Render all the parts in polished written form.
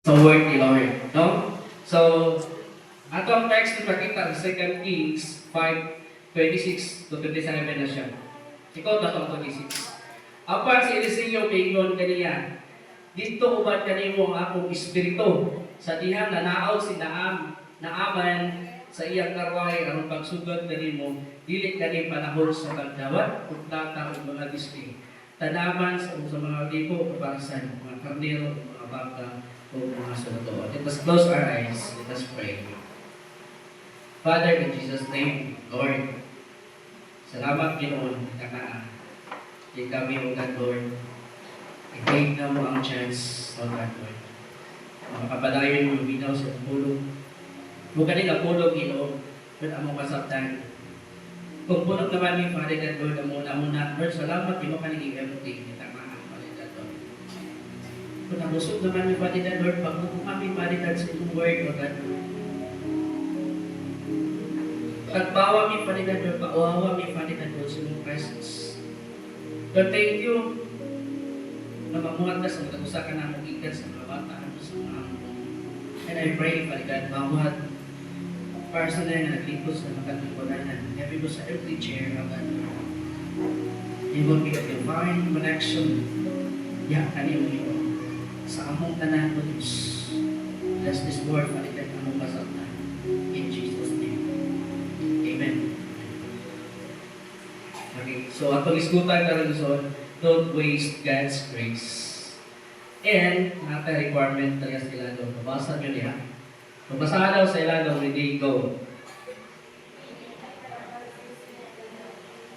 sa word ni Lord. No? So, ato ang text na nakita sa 2 Kings 5:26 to 27 na siya. Ikaw na itong 26. Apan si Eliseo pingon kaniya, dito ubad kanimo ang akong espiritu sa dihang nanaaw si Naaman sa iyang karwahe aron pagsugod kanimo dili kani panahon sa pagdawat ug tata ug mga disti tanaman sa mga libo kabasan mga karnero mga baka ug mga suloto. Let us close our eyes. Let us pray. Father, in Jesus' name, Lord, salamat Ginoon kanaa. Di kami o God, Lord, i-take na mo ang chance, O God, Lord. Makapadayon mo binaw sa pulong. Bukan din ang pulong, Ginoo, but among kasabtan. Kung pulong naman ni Father God, Lord, amuna, Lord, salamat, di mo kaniging everything, itamaan, Father God, Lord. Kung nabusog naman ni Father God, Lord, pagkukumami, Father God, sa iyong word, O God, Lord. Pagbawa mi, Father God, Lord, pauawa mi, Father God, Lord, sa iyong presence. Lord, thank you na mamuhat ka sa matagusa ka na mong ikan sa mga bata sa mga among. And I pray, Father God, mamuhat personal na naglingkod sa makatungkulan every mo sa every chair of God. It will be a divine connection. Ya, kaniyong iyo. Sa among tanan mo, Diyos. Bless this word, Father God, among kasabtan. In Jesus' name. Amen. Okay, so ang pag-iskutan na rin don't waste God's grace. And, nata requirement talaga sa ilado. Mabasa nyo niya. Mabasa daw sa ilado, ready, go.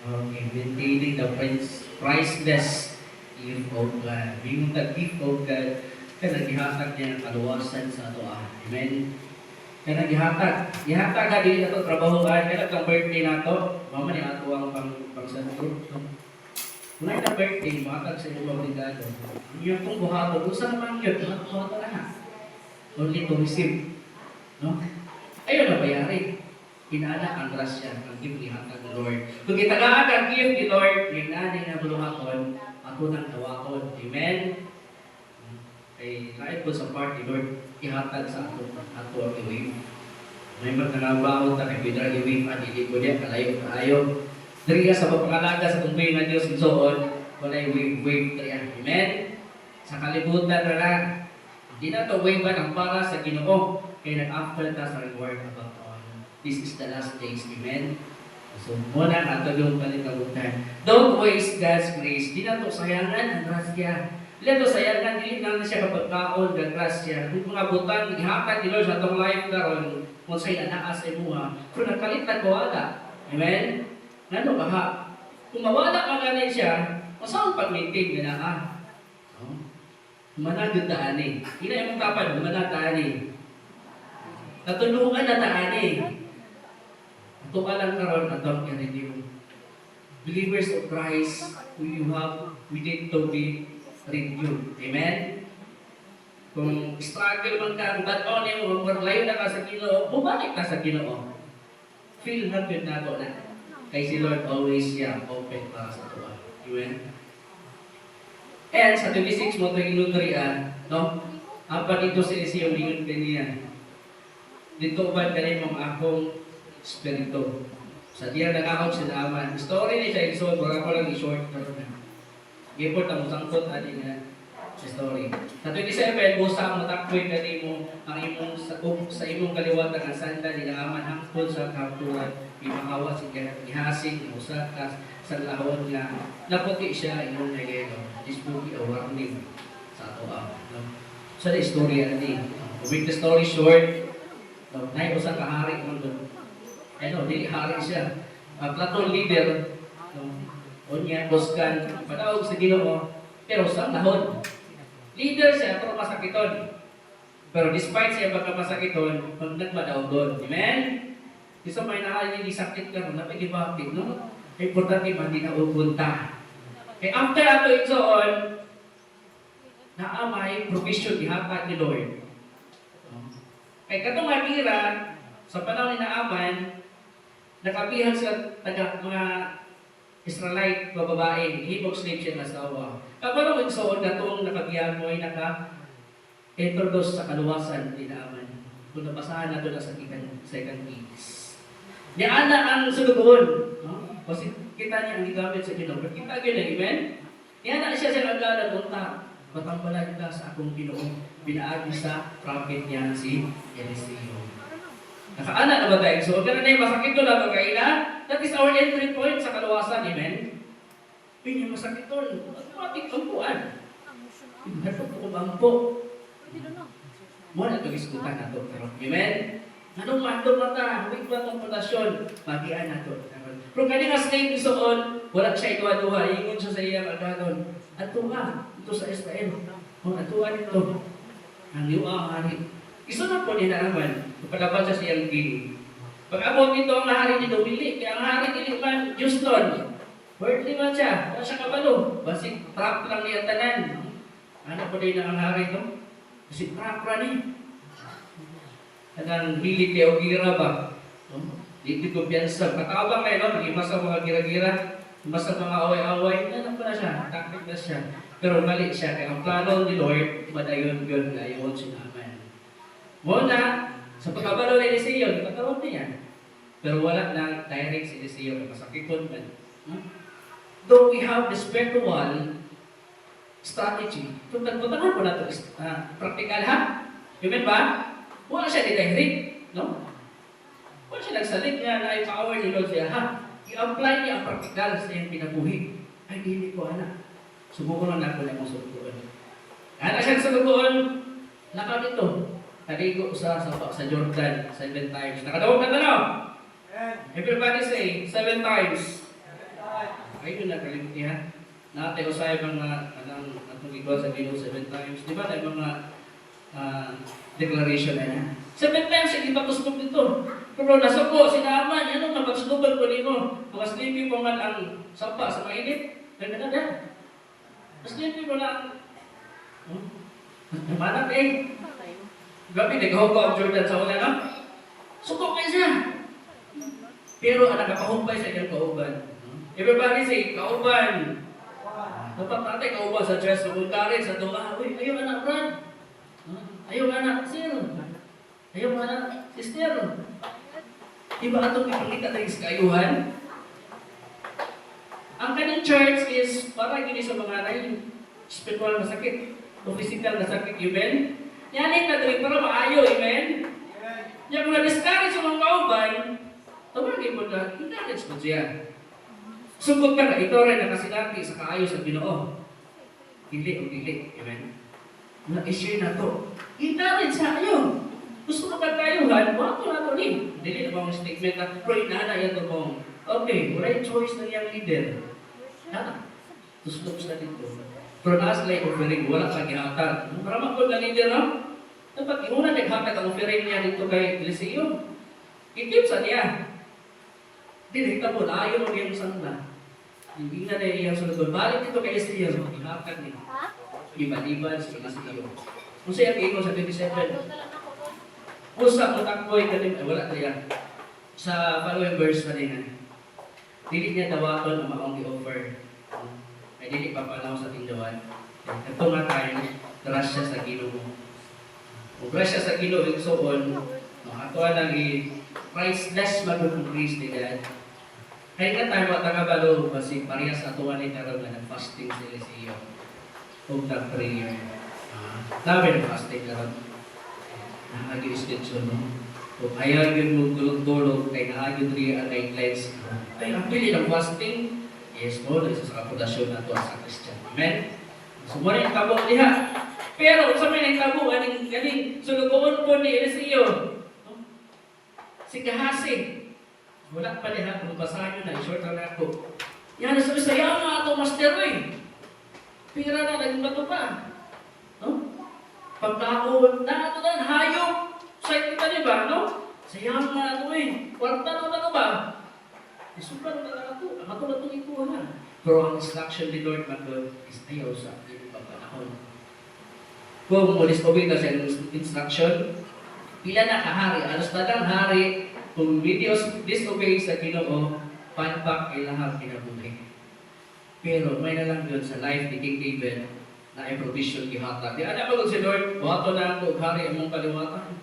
Okay, maintaining the priceless gift of God. Yung gift of God, kaya naghihatag niya ang kaluwasan sa ato. Amen. Kaya naghihatag. Ihatag ka din ito, trabahoan. Kaya nagkang birthday na ito. Mama ni ato ang pang-santo. Kung ay na birthday, matag sa inyong obligado. Yung kung buhato, kung saan naman yun, buhato na. Only to receive. No? Ayun na bayari. Inana ang grasya, ang gift ni hatag ng Lord. Kung kitagaan ang gift ni Lord, yung nanay na buluhaton, ako nang tawakon. Amen? Ay, kahit po sa part ni Lord, ihatag sa ato ang i-wave. May magkanabaon na kay Pedro i-wave at hindi ko niya, kalayo. Dariya sa pagpangalaga sa tumbay na Diyos insoon, walay wave triya. Amen? Sa kalibutan na lang, hindi na ito wave ang para sa Ginoo, kaya nag-after ta sa reward about all. This is the last days. Amen? So, muna nato yung kalikabutan. Don't waste God's grace. Di na ito sayangan ang grasya. Di na ito sayangan, hindi na siya kapagkaon ng grasya. Kung mga butan, ihatag ni Lord sa itong life karon kung sa'yo anaas ay buha, kung nakalit na kuwala. Amen? Ano ba ha? Kung mawala ka ganin siya, masang pag-meeting ka na managod taan eh. Ina yung tapan, managod taan eh. Natulungan na taan eh. Ito ka lang karoon at ang yung believers of Christ who you have, we need to be renewed. Amen? Kung struggle man ka, but on yung layo na ka sa Ginoo, bumalik ka sa Ginoo. Feel happy na ito na. Kay si Lord always open para sa tuwa. Amen? And sa 26 mo ito inuturian, no? Apa dito si Eliseo lingon kaniya. Dito ba kanin mong akong espiritu. Sa diya nag-out si Naaman. Story ni siya isod, wala ko lang i-short na rin. Gipot ang sangkot atin nga story. Sa 27, busa mo takboy kani mo ang imong sa imong kaliwatan ang sanda ni Naaman hangtod sa kapturan. Imahawa si ihasing usa ka sa lahon nga naputi siya imong nagelo. This will be a warning sa ato sa istorya ni. To make the story short, nay usa ka hari man doon. Ano, dili hari siya. Platon leader. Unya boskan padaog sa Ginoo pero sa lahon. Leader siya pero masakiton. Pero despite siya pagkamasakiton, nagmadaog doon. Amen? Isa may nakali ni sakit ka na may bakit, no? Importante man di na upunta. Eh after ato igsoon, naamay provision ihatag ni Lord. Kay katong akira sa panahon ni Naaman, nakapihan sa taga mga Israelite na babae, hibok slave siya na asawa. Kapag igsoon na itong nakabiyan mo ay introduce sa kaluwasan tinaaman. Kung nabasahan nato na sa second Kings. Di ana ang sulugon. No? Kasi kita niya ang gigamit sa Ginoo. Kita gyud amen. Di ana siya sa agala unta. Patangbalan ka sa akong Ginoo. Pinaagi sa prophet niya si Eliseo. Nakaana na ba tayo? So, huwag ka na na yung masakit ko lang kaina. That is our entry point sa kaluwasan, amen? Pinya masakit ko. Automatic ampuan. Nato ko bangpo. Muna ito iskutan na ito. Amen? Anong mandong mata? Huwag ba itong pundasyon? Magian na ito. Pero kanina slave isoon, wala siya ituwa-duwa. Ingon siya sa iyang agadon. Ato nga, ito sa Israel. Atuwa nito. Ang liwa hari. Iso na po nila naman. Pagkalaban siya siyang king. Pag-abot nito ang hari ni Dumili. Kaya ang hari ni man, Houston. Worldly man siya. Wala siya kabalo. Basig trap lang niya tanan. Ano po din ang hari ito? Basig trap lang niya. Anang hilig kay Ogira ba? Hindi ko piyansa. Katawang kayo, no? Nag-iba sa mga gira-gira. Iba sa mga away-away. Ano po na siya? Taktik na siya. Pero mali siya. Kaya ang plano ni Lord, madayon yun na yun sinaman. Muna, sa pagkabalo ni Eliseo, katawag niya. Pero wala na direct si Eliseo. Masakipon man. Though we have the spiritual strategy, kung nagpuntahan po na ito, practical ha? Amen ba? Wala siya di-direct, no? Wala siya nagsalit niya na i-power ni Lord siya, ha? I-apply niya ang practical sa iyong pinabuhi. Ay, hindi ko, anak. Subukan lang ako na mong subukan. Anak siya sa subukan, naka dito. Taligo sa Jordan 7 times. Nakadawag na tanong? Everybody say, 7 times. Ayun na, kalimuti ha. Nate o sa mga atong igwa sa Ginoo 7 times. Di ba tayo mga declaration na niya? 7 times, hindi pa kustok dito. Pero nasuko, sinaman, yan ang napagsunugan ko nimo. Mga sleepy po man ang sapa sa mainit. Ganda-ganda. Sleepy mo lang. Manap eh. Gabi, nag-hogo ang Jordan sa una, no? Suko kayo siya. Pero ang nakapahumpay sa kanyang kauban. Everybody say, kauban. Dapat tatay kauban sa church, kumulkari sa doa. Uy, ayaw anak, Brad. Ayaw anak, sir. Ayaw anak, sister. Diba atong ipangita tayo sa kayuhan? Ang kanyang church is para gini sa mga spiritual na sakit o physical na sakit, amen? Yan na dali para maayo, amen? Yan kung na-discourage sa mga kauban, tawagin mo na, encourage mo siya. Sugod ka na, ito rin nakasinati sa kaayo sa Ginoo. Dili o dili, amen? Na-share na to. Encourage sa ayo. Gusto mo kagayuhan, wato na to ni. Dili na bang statement na, pero inana yan to mong, okay, wala yung choice ng iyang leader. Nana, tuslop sa dito. Pero naas lang yung offering, wala sa gihatan. Para makul na leader, no? Dapat iuna naghakat ang offering niya dito kay Eliseo. Itip sa niya. Dili ka po, ayaw mo yung sangla. Hindi na na iyang sunod. Balik dito kay Eliseo, ihakat niya. Iba-iba si Eliseo. Kung siya ang sa 27. Usa mo takboy kalim, wala na yan. Sa following verse pa rin. Dili niya dawaton ang maong i-offer. Ay dili papalaw sa tindawan. Ito nga tayo, grasya sa Ginoo. Kung grasya sa Ginoo, yung soon, ato ang priceless mag-increase ni God. Kaya nga tayo matangabalo, kasi parehas atuan ni karoon na nag-fasting si Eliseo. Kung nag-prayer. Sabi nag-fasting karoon. Nag-i-schedule, no? Kung ayaw yun mong tulog-tulog, kay naagyon rin ang guidelines. Ay, ang pili ng fasting, yes, no, isa sa kapudasyon na ito sa Christian. Amen? So, muna yung tabo niya. Pero, kung sa may nagtabo, galing, sulugoon po ni Eliseo. Si Gehasi. Wala pa niya, kung basahan nyo na, i-short na ako. Yan, sabi sa yaw nga ito, master, eh. Pira na, naging bato pa. No? Pagkaon, na ito na, hayop. Sa'yo kita niya ba, no? Sayang nga ito eh. Kwarta na ito ba? Isupan na ito. Ang ito na ito ito na. Pero ang instruction ni Lord Magod is ayaw sa ating pagpanahon. Kung mulis-obey ka sa instruction, pila na kahari, alas na lang hari, kung disobey sa Ginoo, panpak ay lahat kinabuhi. Pero may na lang yun sa life ni King David, na ay provision gihatag. Di ana ba si Lord, buhaton na ako hari among kaliwatan.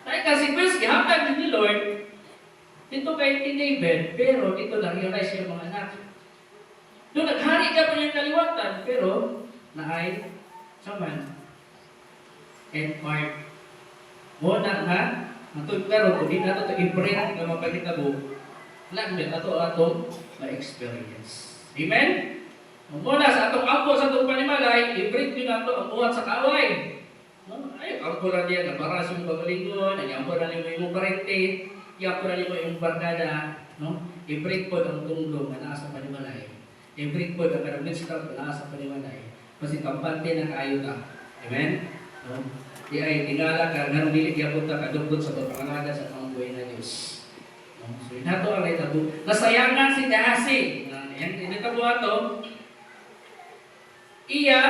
Ay kasi pues gihatag ni Lord dito kay David, pero dito na-realize yung mga anak. Doon naghari ka pa niyang kaliwatan, pero naay saman and part mo na ha matod pero kung di nato to i-bring nga mapakitabo lang ato ma-experience. Amen? Muna sa atong apo sa atong panimalay, i-bring din nato ang buhat sa kaway. No? Ay, apo na diyan, nabaras yung pagalingon, ay apo na nimo yung parente, apo na nimo yung barkada, no? I-bring po ang tunglong na nasa panimalay. I-bring po ang karamihan na nasa panimalay. Kasi kampante na kayo ta. Amen? No? Di ay tingala ka, ganun dili yapon ta kadugtod sa pagpangalaga sa ang buhay na Diyos. No? So, nato ang itabu. Nasayangan si Dasi. Yan, initabo ato. Iya,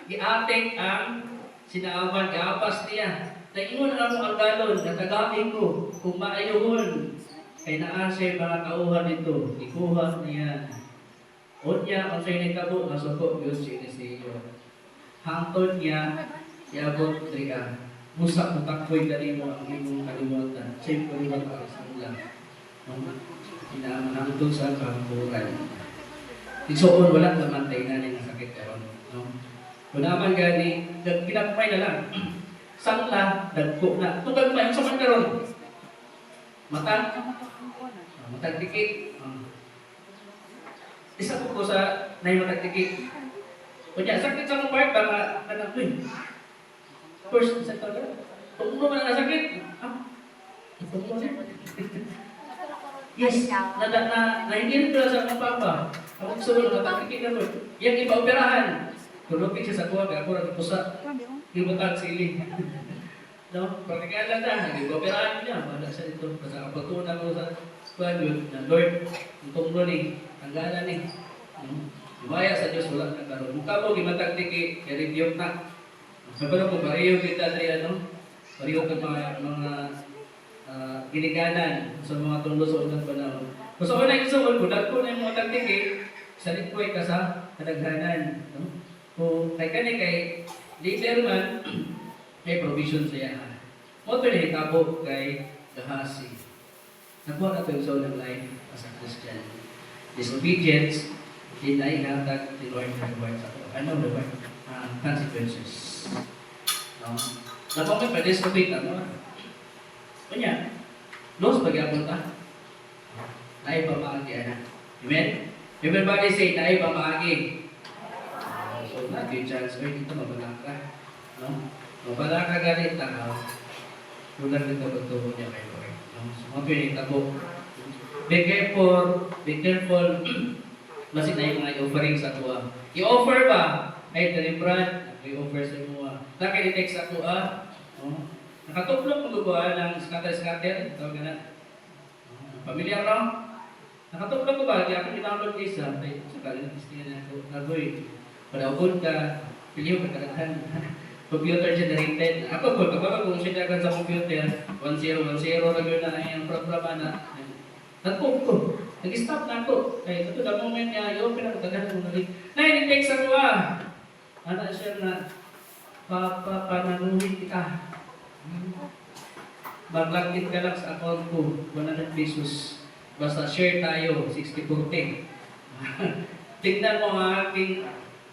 giatek ang sinaaman, gaapas niya. Naingon ang ang galon, natagapin ko, kung maayohon, kay naa siya mga kauhan nito, ikuha niya. O niya, ang siya'y nagkabo, nasuko, yun siya inisiyo. Hangtod niya, iabot niya, musak mo takboy dali mo ang imong kalimutan. Siyempre, iba pa sa ulang. Inaaman hangtod sa kahamburan. Igsoon, wala naman tayo na ng sakit karon. No? Kung naman gani, pinapay na lang. Sangla, dagko na. Tugag pa yung saman karon. Matagdikit. Isa ko sa nay matagdikit. Kunya, sakit sa mong part, baka anak ko eh. First, sa ito ka. Kung mo man nasakit, ito mo yes, na hindi rin sa mga papa. Ako gusto mo, matagdikit na mo. Yang iba operahan. Tulupin siya sa kuha, kaya ako nagpusa. Ibutang sili. No? Pagkakalan na, nag-operahan niya. Wala siya dito. Basta kapagtunan ko sa kuha yun, na Lord, itong ni, tanggalan ni. Lumaya sa Diyos, wala na karoon. Mukha mo, gimatagdiki, kaya rin na. Sabi ko, pariyo kita sa pariyo ka mga ginikanan sa mga tunglo sa unang panahon. Kung sa unang isuon, bulag ko na yung mga tagdiki, salit ko ka sa kadaghanan. No? Kung kay leader man, may provision siya. Mo ito na hitabo kay Gahasi. Nakuha na ito yung soul of life as a Christian. Disobedience, deny hatag the Lord reward sa ito. Ano reward? Consequences. No? Nakuha may pa-disobey ka, no? Kanya, los pag-iapon ta. Naay pamaagi, anak. Amen? Everybody say, naay pamaagi. So, nag-chance, ay dito mabalak ka. No? Mabalak ka galit tao. Tulang dito pagtubo niya kay Lord. No? So, mga pinitabo. Be careful. Masin na yung mga offering sa kuha. I-offer ba? Ay, deliberate. I-offer sa kuha. Naki-detect sa kuha. No? Nakatuplong magagawa ng scatter. Tawag na. Pamilyar no? Nakatuplong ko ba? Kaya ako i-download isa. Ay, sakali na testingan na ako. Nagoy. Padaukod ka, piliw ka kadaghan. Computer generated. Ako po, kapag kung siya sa computer, 1010 na yun na yung programa na. Nagpo ko. Nag-stop na ako. Kaya ito, the moment niya, yung pinakatagal ko na rin. Nai-text ako Ano siya na, pananuhin kita. Maglagkit ka lang sa account ko, 100 pesos. Basta share tayo, 60-40. Tignan mo ang aking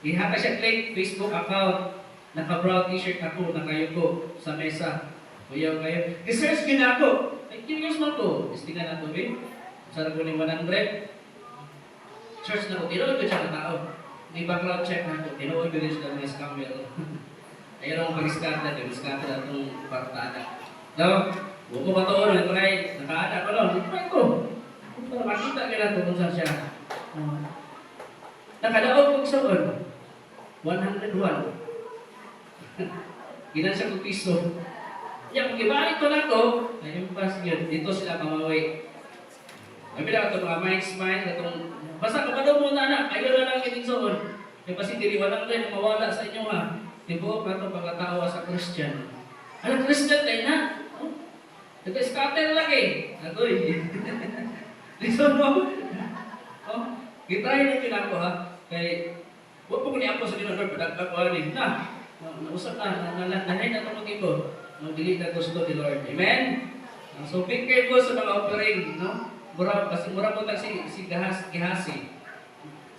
ihaka siya click, Facebook account. Naka-brown t-shirt ako, nakayuko sa mesa. Kuyaw kayo. I-search ko na ako. Ay, curious mo to. Istingan na to, eh. Sarap ko ni 100. Search na ko. Tinuod ko siya na tao. May background check na ko. Tinuod ko rin siya ng scammer. Ayaw akong mag-scatter na. Mag-scatter na itong partada. No? Huwag ko ba ito? Nakaada ko lang. Ito ko. Para makita ka na ito kung saan siya. Nakadaog ko sa 101. Ginan siya kong piso. Yung ibalik ko na ito, ayun pas yun, dito sila kamawi. May bila ito mga mind, basta kapadaw muna na, ayaw na lang itinsoon. May pasitiri, walang rin mawala sa inyo ha. Dibuok na ito pagkatawa sa Christian. Ano Christian tayo na? Nag-scatter lang eh. Agoy. Listen mo. Gitry na pinako ha. Kay Huwag po ko niya po sa Ginoo, Lord, padagdag ko ani. Na, nausap na, nanay na itong motibo. Dili na gusto ni Lord. Amen? So, be careful sa mga offering, no? Kasi mura po si Gihasi.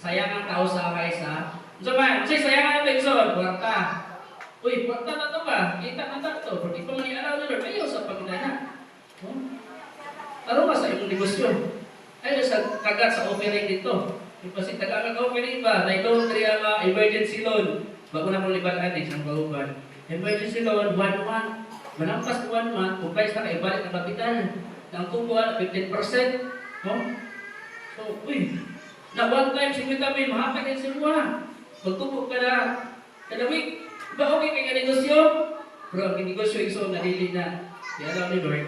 Sayang ang tao sa akay sa... So man, kasi sayang ang pagson, kwarta. Uy, kwarta na ito ba? Kita na ito. Kung di pa man i-araw ni Lord, ayaw sa pagdana. Taro ka sa iyong negosyo. Ayaw sa kagat sa offering dito. Kasi taga ka offering ba? Na ito, emergency loan. Bago na kong libanan isang bauban. Emergency loan, 1 month. Manampas ko 1 month, kung price na kaibalik ng kapital. Ang tubuan, 15%. No? So, uy, na one time, 50 mil, mahapit yan si Luwa. Magtubog ka na, kada week. Ba okay kaya negosyo? Pero ang negosyo, iso, nalili na. Kaya alam ni Lord,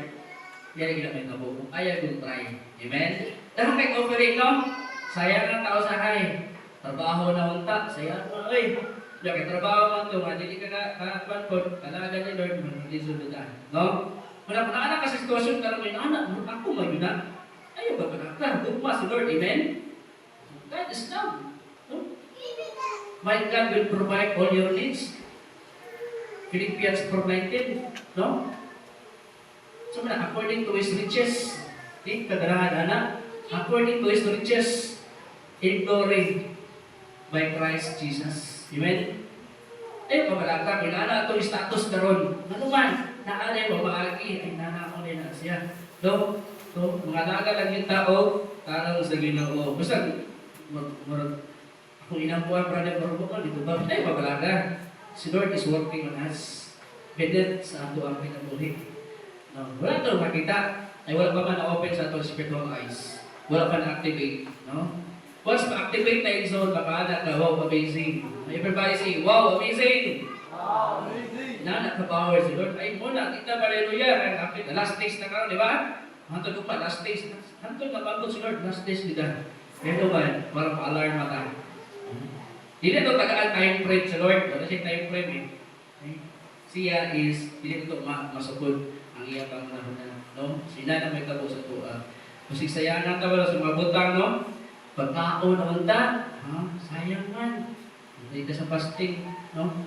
yan ang ginamit na po. Kung ayaw kong try. Amen? Dahil kay offering, no? Sayang ang tao sa hay. Trabaho na unta, sayang mo, ay. Diyan, kay trabaho man ito, nga, hindi ka ka-panpon, kalagan ni Lord, hindi sundutan. No? Wala ko na anak ka sa sitwasyon, pero may anak, ako may yun na. Ayaw ba ka? Dugma si Lord, amen? God is love. No? My God will provide all your needs. Philippians 4:19. No? So, according to His riches, di kagarahan, anak, according to His riches, in glory, by Christ Jesus. Amen? Eh, pamalaka, kinana ito yung status karon. Ano man, naanay mo, maagi, ay nanako nila siya. No? So, mga naga lang yung tao, tarang sa Ginoo. Basta, kung inampuan para na marubukan, dito ba? Ay, pamalaka. Si Lord is working on us. Benet sa ato ang pinamuli. No? Wala ito makita. Ay, wala pa man na-open sa ato spiritual eyes. Wala pa na-activate. No? Once ma-activate na yung zone, makaana ka, wow, amazing. Everybody say, wow, amazing! Wow, amazing! Nanak na power si Lord. Ay, muna, kita ba, hallelujah, the last days na karon, di ba? Hantod ko pa, last days. Hantod na pagod si Lord, last days nila. Pero ba, parang pa-alarm mata. Hindi na ito tagaan time frame sa Lord. Wala siya time frame eh. Siya is, hindi ito masukod ang iya pang nahunan. No? Sina na may tabo sa tuwa. Kasi sayangan ka wala sa mga butang, no? Pagkaon na unta, sayang man. Hindi ka sa fasting, no?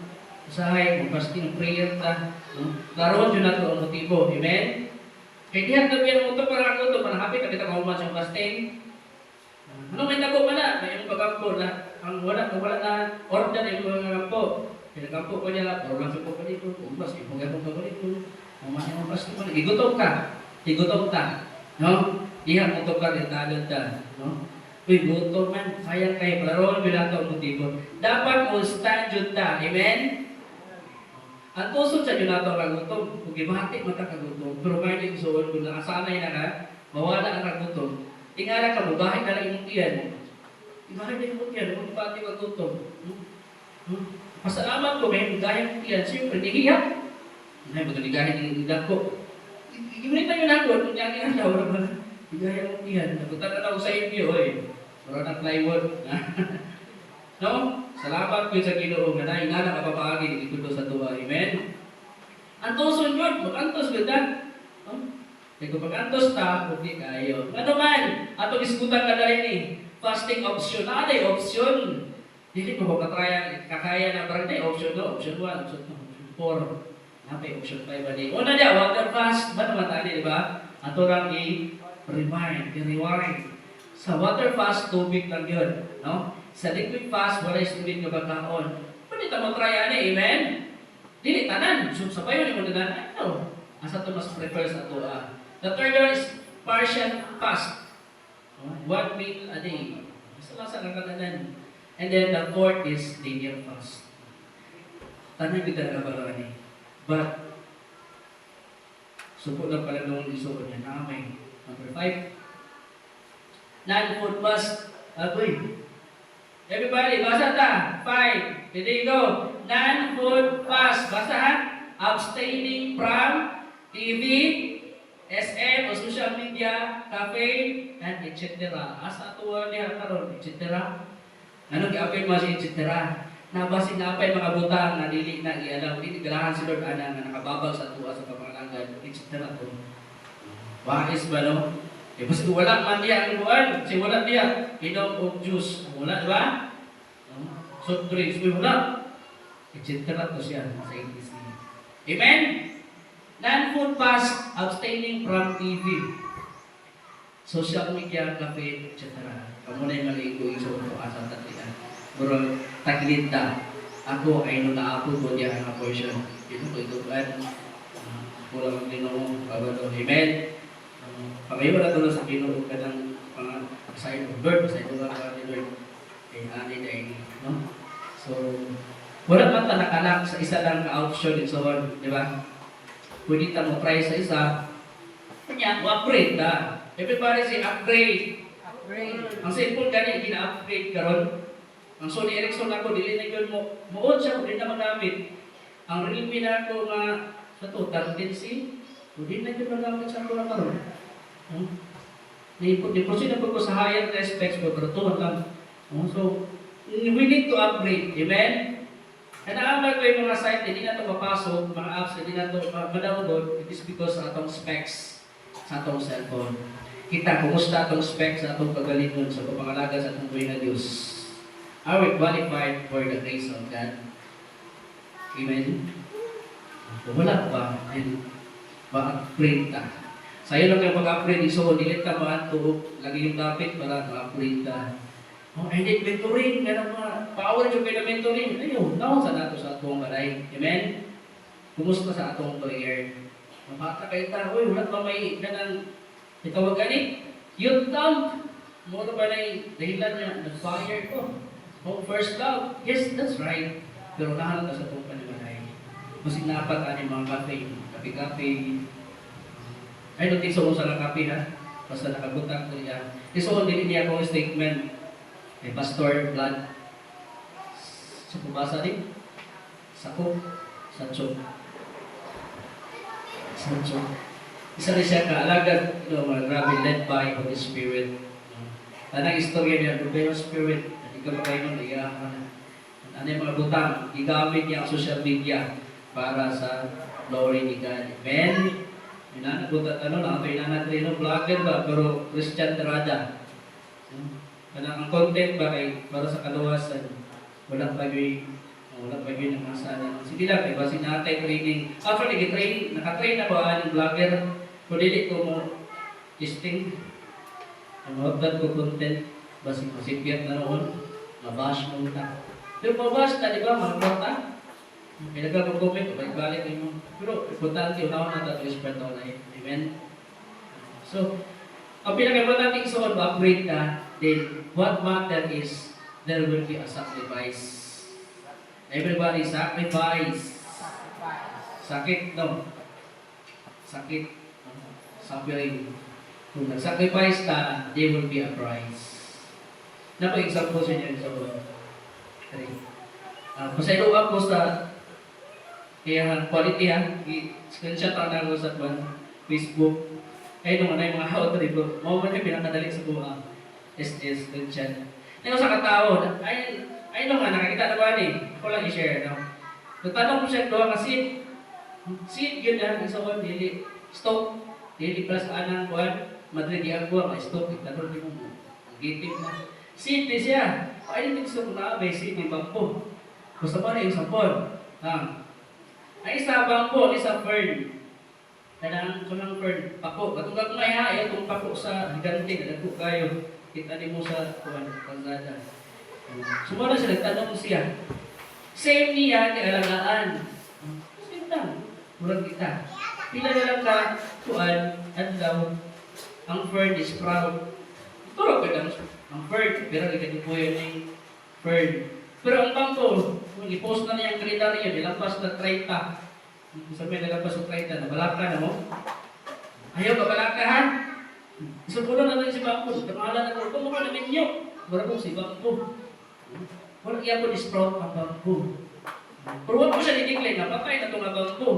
Usahay, mag-fasting, prayer ta. No? Karoon yun nato ang motibo. Amen? Kaya diyan na biyan mo ito para ako ito, manahapit na kita kauman sa fasting. Ano may nago man na? May yung pagkampo na, ang wala na order yung mga kampo. Pinakampo ko niya lang, pero lang ko pa dito, umas, ipagkampo ka pa dito. Mamaya mo fasting pa, igutom ka. No? Diyan mo ito ka, italad ka. No? Uy, gutom man, sayang kayo, pero bilang ito ang motibo. Dapat mo stand yun ta, amen? Ang tusod sa yun nato ang gutom, kung gibahati matakagutom, pero may din suon, kung nakasanay na ka, mawala ang kagutom, tingala ka mo, bahit na lang imong tiyan. Bahit na imong tiyan, kung pati magutom. Pasalamat ko, may gaya mong tiyan, siyempre, nihiyak. Ay, magaligahin yung idag ko. Igunit na yun ako, kung yan nga daw, gaya mong tiyan. Nagutan na ako sa inyo, para ng plywood. No? Salamat ko sa Ginoo nga na ina nakapapaagi dito sa tuwa. Amen? Antoson yun. Mag-antos ka na. Kaya kung mag-antos ta, hindi kayo. Ano man, atong iskutan ka na rin eh. Fasting option. Ano option? Hindi ko makatraya, kakaya na parang option 2, option 1, option 2, option 4. Napay option 5 ba di? Una niya, water fast. Ba't naman tayo, di ba? Ato lang i-rewind. Sa water fast, tubig lang yun. No? Sa liquid fast, wala yung tubig na bagkaon. Pwede ito matraya na, amen? Dili, tanan. So, sa payo, di mo tanan. Ano? Asa ito mas prefer sa ito. The third one is partial fast. 1 meal a day. Sa ng katanan. And then the fourth is linear fast. Tanan kita na kabalaan eh. But, suko lang pala nung isuko niya. Nakamay. Number 5. Non-food fast. Agoy. Everybody, basa ta. 5. Ready, go. Non-food fast. Basa ha? Abstaining from TV, SM o social media, cafe, and etc. Asa tuwa niya karon, etc. Ano gi-apil mo si etc. Nabasi na apay mga butang na dili na ialam, dili ganahan si Lord ana nga nakababag sa tuwa sa pamalangan, etc. Wais ba no? Eh, basta wala man diya ang buwan, si wala diya, inom og juice. Wala, di ba? soft drinks, uy, wala. Etc. to siya sa ATC. Amen? Non-food fast, abstaining from TV, social media, cafe, etc. Kamu na yung maligo yung sa ulo asal tatian. Pero taglinda, ako ay nung naapo ko diya ang portion. Ito ko ito kan, kulang ang Ginoo, kabalo. Amen? Pagayo na ito sa Ginoo ka ng mga aside of Lord, aside of God ni Lord. Kaya ani dahil, no? So, wala man ta nakanak sa isa lang ka-option and so on, di ba? Pwede ta mo try sa isa, kanya, upgrade ta. Everybody say upgrade. Upgrade. Ang cellphone gani gina-upgrade karon. Ang Sony Ericsson ako dili na gyud mo muod siya kung di na magamit. Ang Realme na ako nga sa to 13C, di na gyud magamit sa ako na karon. Di proceed ako sa higher specs ko pero to lang. So we need to upgrade. Amen. And naamay ko yung mga site, hindi na ito mapasok, mga apps, hindi na ito ma-download, it is because sa atong specs sa atong cellphone. Kita, kumusta atong specs sa atong kagalingon sa pangalaga sa atong buhay na Diyos. Are we qualified for the grace of God? Amen? Kung wala pa, then ma-upgrade ka. Sa'yo lang kayo mag-upgrade, so dilit ka ma-tuog, lagi yung topic para ma-upgrade ka. Oh, I need mentoring, ganun mga power yung kayo na mentoring. Ayun, naon sa nato sa atong balay. Amen? Kumusta sa atong prayer? Mapata kayo ta, uy, wala pa may ganang itawag gani. Youth love. Muna ba na yung dahilan niya, nag-fire ko. Oh, first love. Yes, that's right. Pero nahanap ka sa atong panimalay. Mas inapat ani mga kape, kape-kape. Ay, don't think so sa kape ha. Basta nakabutang ko niya. So, hindi niya akong statement. Kay Pastor Vlad, sa pabasa din, Sako, Sancho. Isa rin siya kaalagad, mga grabe led by Holy Spirit. Tanang istorya niya, doon yung Spirit, hindi ka makain ng iyakan. Ano yung mga butang, igamit niya ang social media para sa glory ni God. Amen? Nabutat, lang, ito yung vlogger ba, pero Christian Terada. Ang content ba ay para sa kaluwasan, walang bagay ng masana. Sige lang, iba sinatay training. Actually, nakatrain ako ang vlogger, kung dili ko mo testing, ang hotdog ko content, basi masipiyat na noon, mabash mo ta. Pero mabash ta, di ba, mga kwarta? May nagkakakomment, balik mo. Pero, importante, unawang na ito, respeto na yun. Amen? So, ang pinag-importante isuon, upgrade ka, then what matter is there will be a sacrifice. Everybody sacrifice. Sakit, no? Sakit. Suffering. Kung nag-sacrifice ka, there will be a price. Example sa inyo sa pasaylo ako sa kaya quality ha. Screenshot ako na sa Facebook. Ay, nung ano yung mga hao trip, mo man yung pinakadali sa buha. SS, screenshot. Ngayon sa katao, ay nung nakakita na ba ni? Ako lang i-share, no? Nagtanong ko siya doon kasi, seed yun lang, isa ko, dili, stop, dili plus anang kuhan, Madrid yung buha, may stop, itanong din mo, gitip na. Seed din siya, ay din gusto ko na, may seed din bangko. Gusto mo na yung sapon. Ay isa bangko, isa fern. Kailangan ko ng fern, pako. Katungkag may ha, itong pako sa higante, nagpo kayo. Kita din mo sa kuhan, pagdada. Sumula siya, nagtanong siya. Same niya, nialagaan. Same lang. Murag kita. Pila na lang ka, kuhan, adlaw. Ang fern is proud. Turo ka lang ang fern, pero ikati po yun yung fern. Pero ang bangko, kung i-post na niya ang kalendaryo, nilampas na 30. Sabi nilampas na 30, nabalaka na mo. Ayaw ka balakahan. Isang puno na rin si Bangko. Tamahala na ko, kumukha na ninyo. Wala ko si Bangko. Wala iya ko ni-sprout ang Bangko. Pero wala ko siya nidikli, napatay na itong Bangko.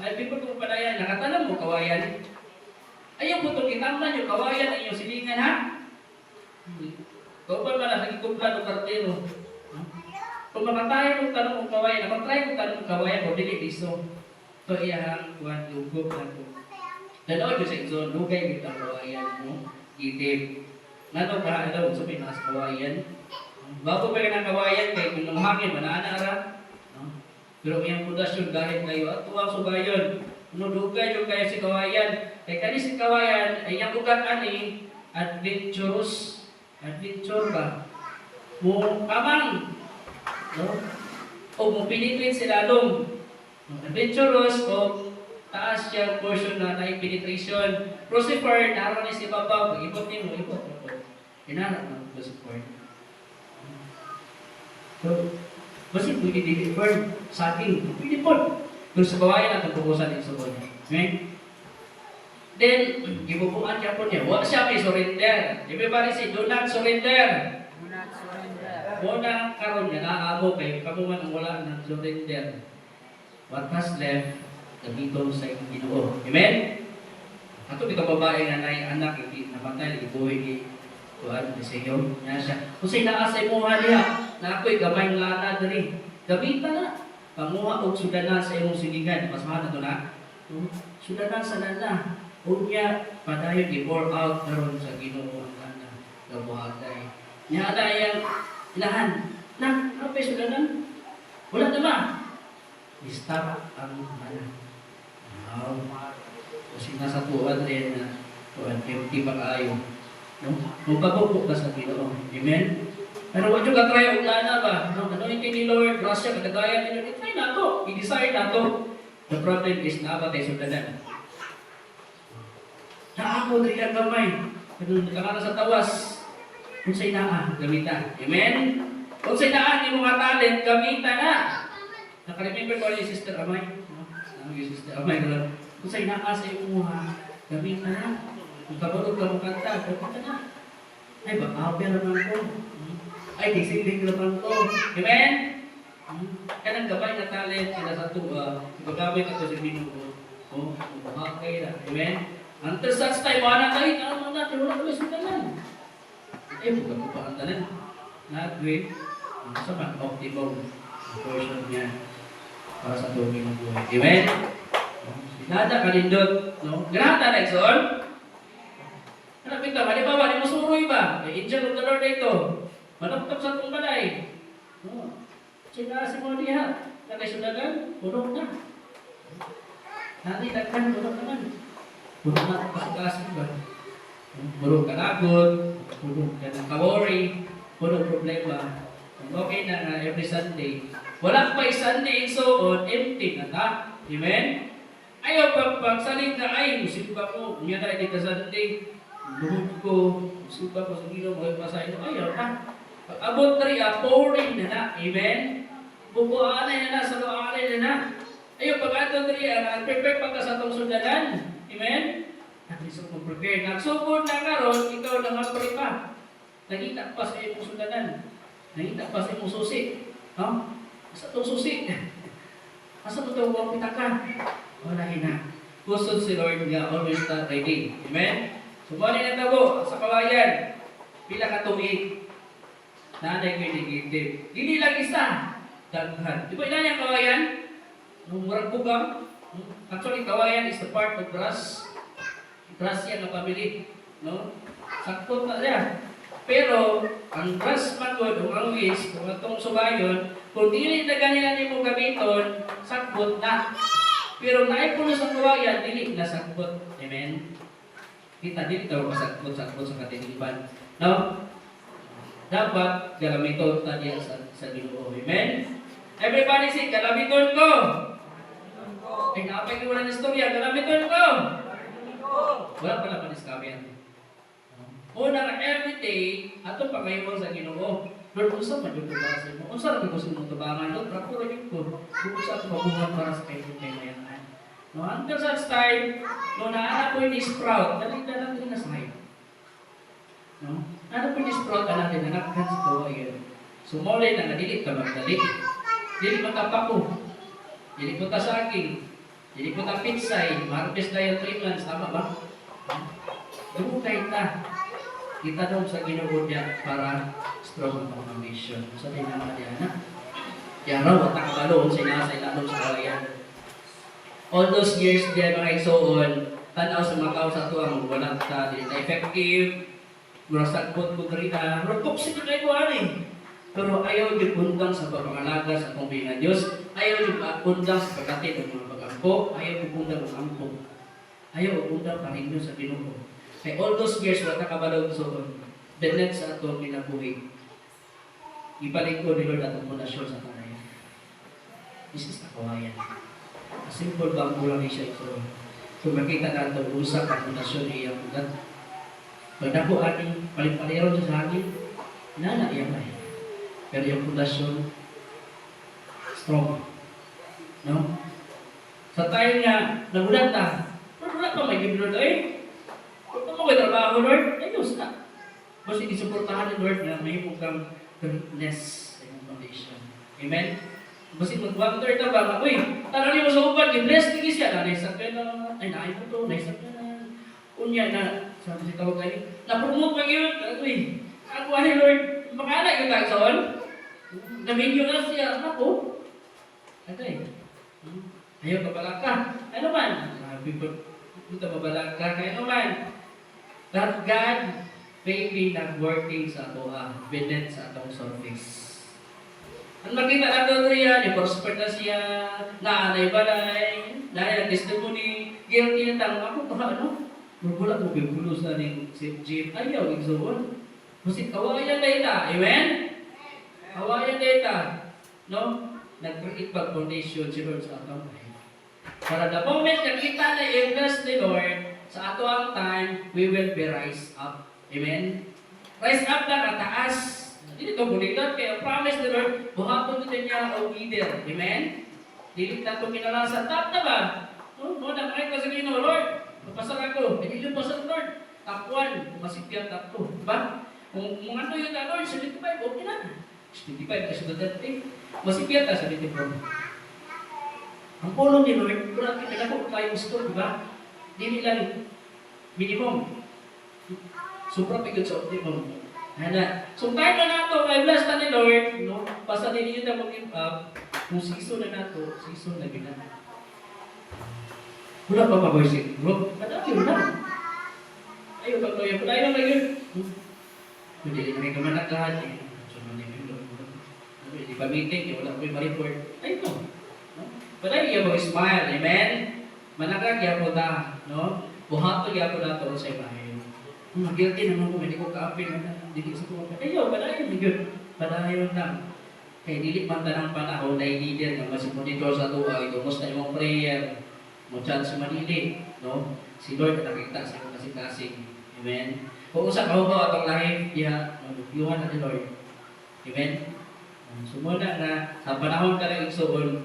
Ay, bipot ko palayan, nakatanong mo kawayan. Ayaw po itong kitanglan yung kawayan ang iyong silingan, ha? Kung pa man, nagkikuplan o kartero. Kung makatayo kong tanong mong kawayan, nakatry kong tanong mong kawayan, o dili iso. Ito iyahang kuhan, lugop na ko. Dalawa ko sa ito, lugay kita kawayan mo, itip. Nato ba, alam mo, sabi nas kawayan. Bago pa ng kawayan kay kung ng hangin, manaanara. No? Pero iyang pundasyon dahil kayo at tuwang subayon. Nudugay yung kayo si kawayan. Kay kani si kawayan, ay iyang ugat ani, adventurous. Adventure ba? Mo kamang. No? O mo pinitwin si lalong. Adventurous o taas siyang portion na penetration. Crucifer, naroon ni si Papa. Pag-ibot niyo mo, ibot. Inanak ng crucifer. So, basta pwede deliver sa ating pwede po. Kung sa kawayan at pagpupusan din sa buhay. Okay? Then, ibubuan niya po niya. Huwag siya may surrender. Everybody say, do not surrender. Do not surrender. Muna karon niya, naamo kayo. Kamuman ang wala ng surrender. What has left, gamiton sa Ginoo. Amen? Ato kita babae nga nay anak, hindi namatay, ibuhay ni Tuhan, ni Seyo. Nga siya. Kung sa'y naasay mo haliha, na ako'y gamay ng lana dali. Gamitan na. Pamuha o sudanan sa imong silingan. Mas mahal na ito na. Sudanan sa lana. O niya, padayon i-pour out karon sa Ginoo ang lana. Gabuhatay. Niya na yung ilahan. Na, ano pa sudanan? Wala naman. I-stop ang lana. Wow. Kasi nasa tuwan rin na tuwan, empty pa kaayo. No? Magpapupok ka sa Ginoo. Amen? Pero huwag yung katry ang lana ba? No? Ano yung ni Lord? Grasya, katagayan nila. I-try na to. I-desire na to. The problem is nabatay sa danan. Naako rin ang gamay. Pero nakakana sa tawas. Kung sa'y naa, gamitan. Amen? Kung sa'y naa, hindi mo nga talent, gamitan na. Nakaremember ko yung Sister Amay. Ano yung Sister Amay? Kung sa'y naa sa imuha, gamitan na. Kung kabalog ka mo kanta, gamitan na. Ay, baka naman ko. Ay, disipling naman ko. Amen? Kanang gabay na talent, kaya sa tuwa, ipagamit ako sa Ginoo. O, makakay na. Amen? Until such time, wala kayo, ano natin, wala kami sundanan. Eh, buka mo pa ang tanan. Nag-wait, sa man-optimum portion niya para sa tubig ng buhay. Amen? Nada kalindot. No? Grata na, Exxon. Hanapin ka, halimbawa, di mo suroy ba? May angel of the Lord ito. Manaptap sa itong balay. No? Sinasi mo diha. Nakasudagan, punog na. Nalilagkan, punog naman. Punog na kasi ba? Punog ka nagod, punog ka ng ka-worry, punog problema. Okay na nga every Sunday. Wala pa Sunday, so on, empty na ta. Amen? Ayaw pagsaling na ay, musimba ko, niya na kita Sunday. Luhod ko, musimba ko sa Ginoo, magpasahin ko, ayaw pa. Pag-abot na pouring na na. Amen? Bubuanay na na, saluanay na na. Ayaw, pag-ato na prepare pa ka sa itong sundanan. Amen? At least kung prepare. Nagsugod na karon, ikaw na nga pa. Nagita pa sa iyong sundanan. Nagita pa sa iyong susi. No? Asa itong susi? Asa ito itong pitaka? Wala na. Kusod si Lord nga, always not ready. Amen? Sumali na tabo sa kawayan. Pila ka tuig. Nanay ko yung negative. Dili lang isa. Daghan. Di ba ilan yung kawayan? Nung murag bugang. Actually, kawayan is the part of grass. Grass yan ang pamili. No? Saktot na siya. Pero, ang grass man ko, ang weeds, kung itong subayon, kung dili na ganyan mo gamiton, sakbot na. Pero naipuno sa kawayan, dili na sakbot. Amen? Kita dito, sakbot sa katiliban. No? Dapat galamiton tayo sa Ginoo. Amen? Everybody say, galamiton ko! Ay, nakapay ko wala ng istorya, galamiton ko! Wala pala pa niskabihan. Una na everyday, ato pa kayo sa Ginoo. Lord, usa man yung tubasin mo. Usa lang gusto mong tubangan. Lord, prakuro yun ko. Usa ko mabuhan para sa kayo kayo mayangan. No, until such time, no, naana ko yung sprout, dalit-dalit rin na sa height. No? Ano po ni-sprout ka natin, nanakkan sa tuwa yun. Sumulay na nadili ka magdali. Dili mo tapako. Dili mo tasaging. Dili mo tapitsay. Marapis na yung 3 months. Tama ba? Dumukay ta. Kita daw sa Ginoo niya para strong ang mga mission. Sa din naman yan, ha? Kaya raw, at nakabalon, sinasay lalong sa kawayan. All those years diyan mga igsoon, tanaw sa mga tao sa tuwang walang ta, dili na effective. Murasagpot ko rin na, toxic na kayo ano eh. Pero ayaw yung undang sa pagpangalaga sa atong nga Diyos. Ayaw yung undang sa pagkatid ng mga pag-ampo. Ayaw yung undang ng ampo. Ayaw yung undang parinyo sa Ginoo. Kay all those years, wala kabalog so benet sa atong ginabuhi. Ibalik ko ni Lord atong pundasyon sa kanay. This is nakawayan. Simple bang kulang siya ito. Kung makita na ito, usap ang pundasyon ni iyang ugat. Pag naku ating palit-paliron sa hangin, nana iyang ay. Pero yung pundasyon, strong. No? Sa tayo nga, nagulat na, wala pa may give Lord, kung pa mo may trabaho, Lord, ayos na. Basta isuportahan ni Lord na may mukang greatness sa iyong foundation. Amen? Basta mag-wonder na ba, uy, tanong mo sa upan, i-bless din siya, naisap ka na, ay naay mo to, naisap ka na, unya na, sabi si tawag kayo, na-promote pa yun, uy, ako ay Lord, makaanak yung tagsaon, na-video na siya, ako, okay, ayaw kabalak ka, ano man, punta mabalak ka, kaya ano man, that God may be nag-working sa ato, benet sa atong surface. Ang makita nato niya, ni-prosper na siya, naanay balay, dahil ang testimony, guilty na tanong ako, para ano? Magulat mo, bibulos na rin si Jeep, ayaw, igsuon. Kasi kawayan na ita, amen? Kawayan na ita, no? Nag-create pag foundation si Lord sa atong life. Para the moment nakita na i-invest ni Lord, sa ato ang time, we will be rise up. Amen? Rise up na kataas. Dili ito buligat, kaya promise ni Lord, buhaton ito niya o leader. Amen? Dili na ito kinalasa. Tap na ba? Mo na, kahit kasi kayo Lord, magpasar ako. Hindi yung pasar Lord. Top 1, masipyan top 2. Diba? Kung ano yun na Lord, 75, okay na. 75 kasi dati. Masipyan ka, 74. Ang pulong ni Lord, kung pinako tayo gusto, diba? Dili lang minimum. Supra pigod sa optimum. Hana. So kahit na nato, ay bless na ni Lord, no? Basta din niyo na mag-give up, kung season na nato, season na gina. Wala pa maboysik. Bro, madami yun na. Ayaw pag toyo, pala yun na yun. Hindi rin may kamanakahan eh. So, hindi pa meeting, wala ko yung ma-report. Ay, ito. Pala iya mag-smile, amen? Managag yapo ta, no? Buhato yapo na to sa ibahin. Guilty naman ko, hindi ko ka-apin na dili sa tuwa. Ayaw, padayon, good. Padayon lang. Kaya dili man tanang panahon na leader nga mas monitor sa tuwa, ito musta imong prayer, mo chance manili, no? Si Lord nakita sa imong kasing-kasing. Amen? Kung usa ka ba atong life, diha, magpiyuhan na ni Lord. Amen? Sumuna na, sa panahon ka lang igsuon,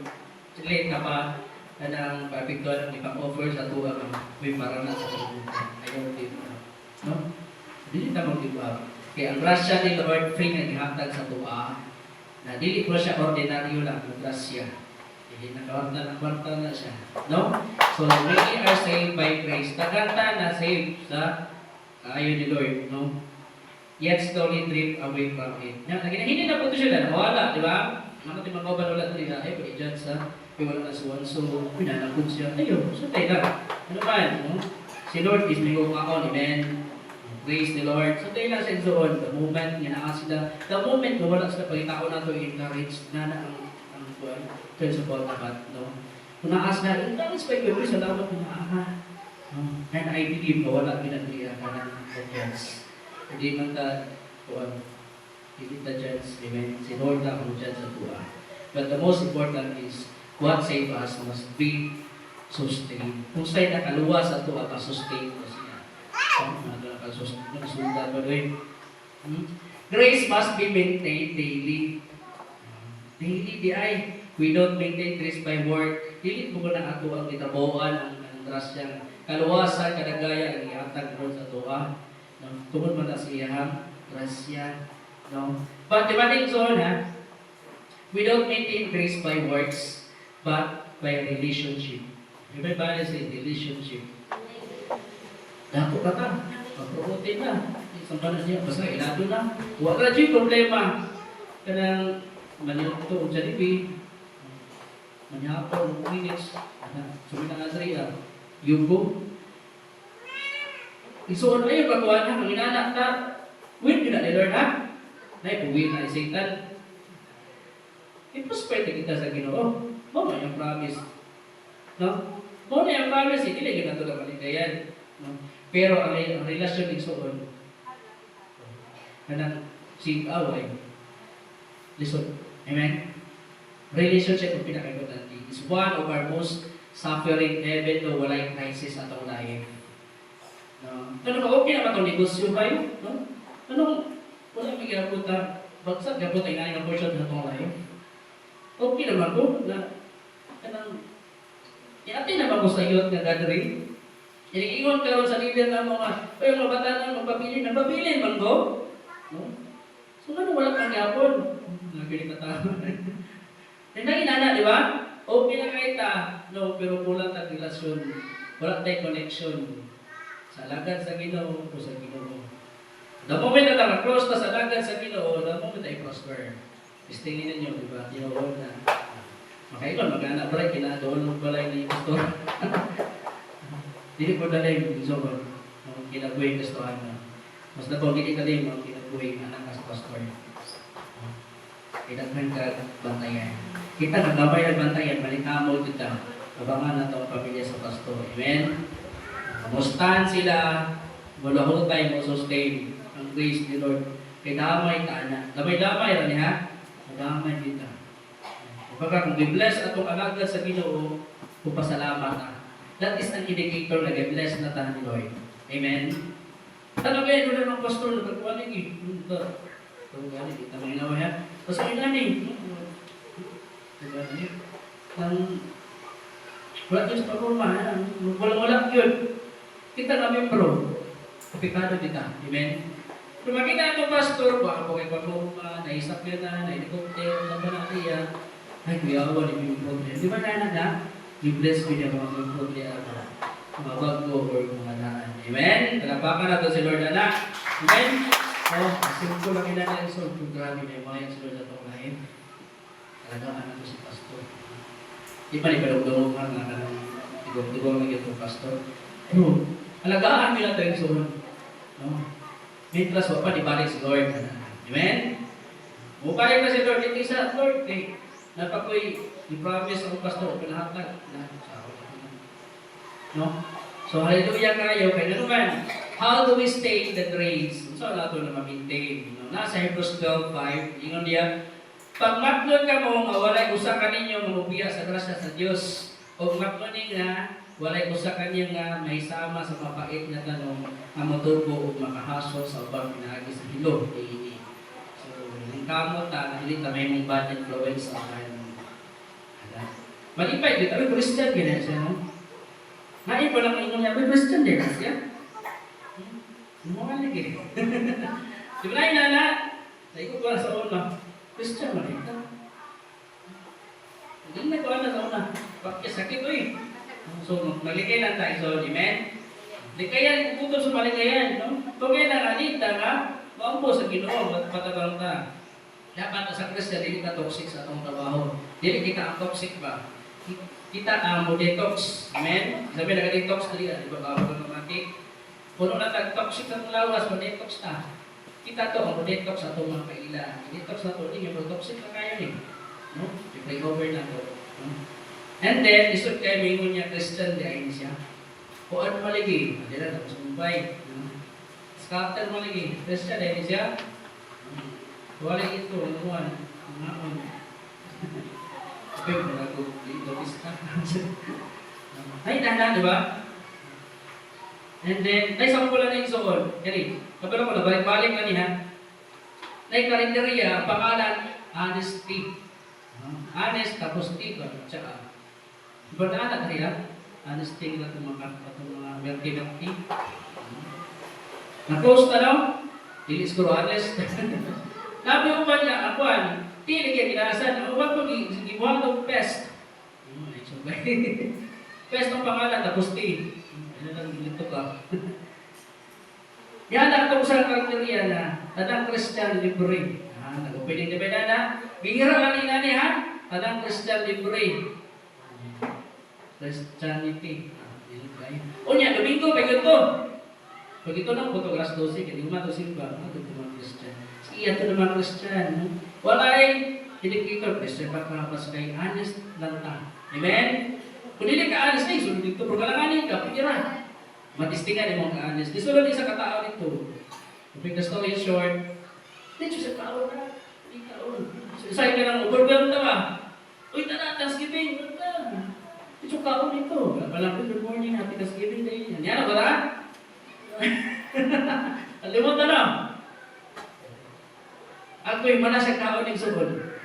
late ka pa, na ang papigtuan ng ipang-offer sa tuwa, may para na sa kabubuhan. Ayaw dito. No? Dili ta mag-give up. Kaya ang grasya ni Lord free nga gihatag sa tuwa. Na dili ko siya ordinaryo lang ng grasya. Dili nakwarta na siya. No? So many are saved by grace. Tagata na saved sa ayon ni Lord, no? Yet slowly drift away from it. Hindi na po ito siya na nawala, di ba? Ano ti mga ulat nila ay pag-judge sa wala na suwan. So pinanakot siya. Ayun, so tayo lang. Ano man, no? Si Lord is may umaon, amen. Praise the Lord. So tayo lang sa doon, the moment nga naa sila, the moment na wala sila pagkitao na ito, encourage na ang principle dapat, no? Kung naas na, encourage pa ikaw, salamat na aha. And I believe na wala pinagriya ka ng audience. Hindi man ta, hindi ta judge, amen. Si Lord na ang judge sa tuwa. But the most important is, what save us must be sustain. Kung sa'yo nakaluwa sa tuwa, ka-sustain ko siya. Nakasundan ba doon? Grace must be maintained daily. Daily di ay. We don't maintain grace by work. Dili mo na ato ang itabuan ang grasya. Kaluwasan, kadagaya ang ihatag doon sa tuwa. Tungod man na siya, grasya. No? But diba din so na, we don't maintain grace by works, but by relationship. Everybody say relationship. Dato ka ta, mag-promote na. Isang panas niya, basta ilado na. Huwag na yung problema. Kanang manilok ito, o Jollibee, manihapon, minutes, sabi na nga Andrea, yugo. Isuon na yung kakuha na, ang inanak ta, win yun na ni Lord ha? Nay, puwi na ni Satan. i-prosper kita sa Ginoo. Mo na yung promise. No? Mo na yung promise, hindi lagi na ito na maligayan. No? Pero ang relasyon ng soon, kanang sig-away, listen. Amen? Relationship ang pinaka-importante is one of our most suffering even though walay crisis atong life. No? Ano ba, okay na ba itong negosyo kayo? No? Anong, wala may ginapunta, bagsak ginapunta yung nga portion na itong life? Okay naman ko, na, kanang, i-ati na ba ko sa youth nga gathering? Iniingon ka ron sa leader na mga, o yung mga bata na magpapili man ko? No? So, ano wala kang gapon? Nagkili ka tao. Hindi inana, di ba? Okay na kahit no, pero kulang tayong relasyon. Wala tayong connection. Sa alagad sa Ginoo o sa Ginoo. The moment na tayo close na sa alagad sa Ginoo, the moment tayo prosper. Istingin ninyo, di ba? Ginoo na. Makailan, mag-anak break, kinadoon mo balay ni pastor. Dili ko dalay yung zoon. Kinabuhi kastohan na. Mas na hindi ka din mga kinabuhi anak as pastor. Kinagman ka bantayan. Kita nagabay ang bantayan, malikamo kita. Kabangan na ito ang pamilya sa pastor. Amen? Kamustahan sila, wala tayo mo sustain ang grace ni Lord. Kaya damay ka na. Damay-damay rin ha? Damay kita. Kapag kung i-bless atong alagad sa Ginoo, kung pasalamat na. That is an indicator na i-bless na tayo ni Lord. Amen? Tanong kayo doon ng pastor na pagkuhanin eh. Ito gani, kita mga inawa ha. Tapos ang gani. Wala tayo sa pagkurma ha. Walang yun. Kita kami pro. Kapikado kita. Amen? Kung makita ang pastor, kung ako kay pagkurma, naisap yun na, na-helicopter, laban natin yan. Ay, kuya, wala yung problem. Di ba na? I-bless ko niya mga problema. Mga bago or mga daan. Amen? Talapakan natin si Lord anak. Amen? Oh, simple lang inana yung soul. Grabe na yung mga yung Lord na itong lahin. Talagang anak ko si pastor. Di pa palugdungan nga ka ng tigong-tigong ng itong pastor. No. Alagaan mo lang ito yung soul. No? May trust pa di balik si Lord. Amen? Mubalik na si Lord. Hindi sa Lord. Eh, napakoy, i-promise ang pastor. Pinahatag. No? So, hallelujah kayo. Kaya naman, how do we stay in the grace? So, nato na ma-maintain. No? Nasa Hebrews 12:5, ingon niya, pag matlon ka mo, walay usa ka ninyo mamubiya sa grasya sa Diyos. O matlonin nga, walay usa ka niya nga may sama sa mapait na tanong ang matubo o makahaso sa ubang pinagi sa hilo. So, yung kamot na, hindi ka may mong bad influence sa akin. Malipay, dito, ay, Christian, ganyan siya, no? Nain pa lang ingon niya, may Christian din siya. Mga lagi. Di ba na inana? Naikot ko na sa una. Christian man ito. Hindi na ko na sa una. Sakit ko eh. So, maligay lang tayo. So, amen? Likayan, putol sa maligayan. No? Kaya na kanita ka, maumpo sa Ginoo, patagalong ka. Dapat sa Christian, hindi ka toxic sa atong trabaho. Hindi kita ang toxic ba? Kita ang mo-detox. Amen? Sabi nag-detox na di ba bawal ng mati? Puno na tag-toxic ng lawas, mo-detox na. Kita to, ang mo-detox sa itong mga kaila. Detox na to, hindi yung toxic na kaya eh. No? I-play over na to. No? And then, isod kayo, mingon niya, Christian, di ayun siya. O ano maligi? Hindi na, tapos Mumbai. Scatter maligi. Christian, di ayun siya. Wala ito, nanuan. Nanuan. Okay, wala ko dito pista. Ay, dahan di ba? And then, sample na yung soon. Kaya, kapag ko na, balik-balik na niya. Karinderya, pangalan, honesty. Honest, tapos tito. Tsaka, ibataan na kaya, honesty na itong mga merti-merti. Na-close na daw, hindi siguro honest. Nabi ko ba niya, akuan, tili kaya kinaasan, uwan ko, gibuhan ko pest. Pest ang pangalan, tapos ti. Ano lang, dito ka. Yan ang itong sa karakteriya na, tadang Christian libre. Nagpwedeng dependa na, bihira kanina niya, tadang Christian libre. Christianity. O niya, Domingo, pag ito. Pag ito ng Putogras 12, kaya di umato simba, ito mga Christian. Iya ito naman Christian. Walay Indikator, Christian ba ka, mas kay honest lang ta. Amen? Kung hindi ka honest na, isunod dito, pero kalanganin ka, pira. Matistingan yung mga honest. Isunod din sa katao nito. To make the story short, dito sa tao na, hindi taon. Sa'yo ka ng overwhelmed na ba? Uy, tara, Thanksgiving, wala. Dito kaon nito. Walang good morning, happy Thanksgiving day. Yan na ba na? Alimot na na. Ako'y mana sa kaon ng sugod.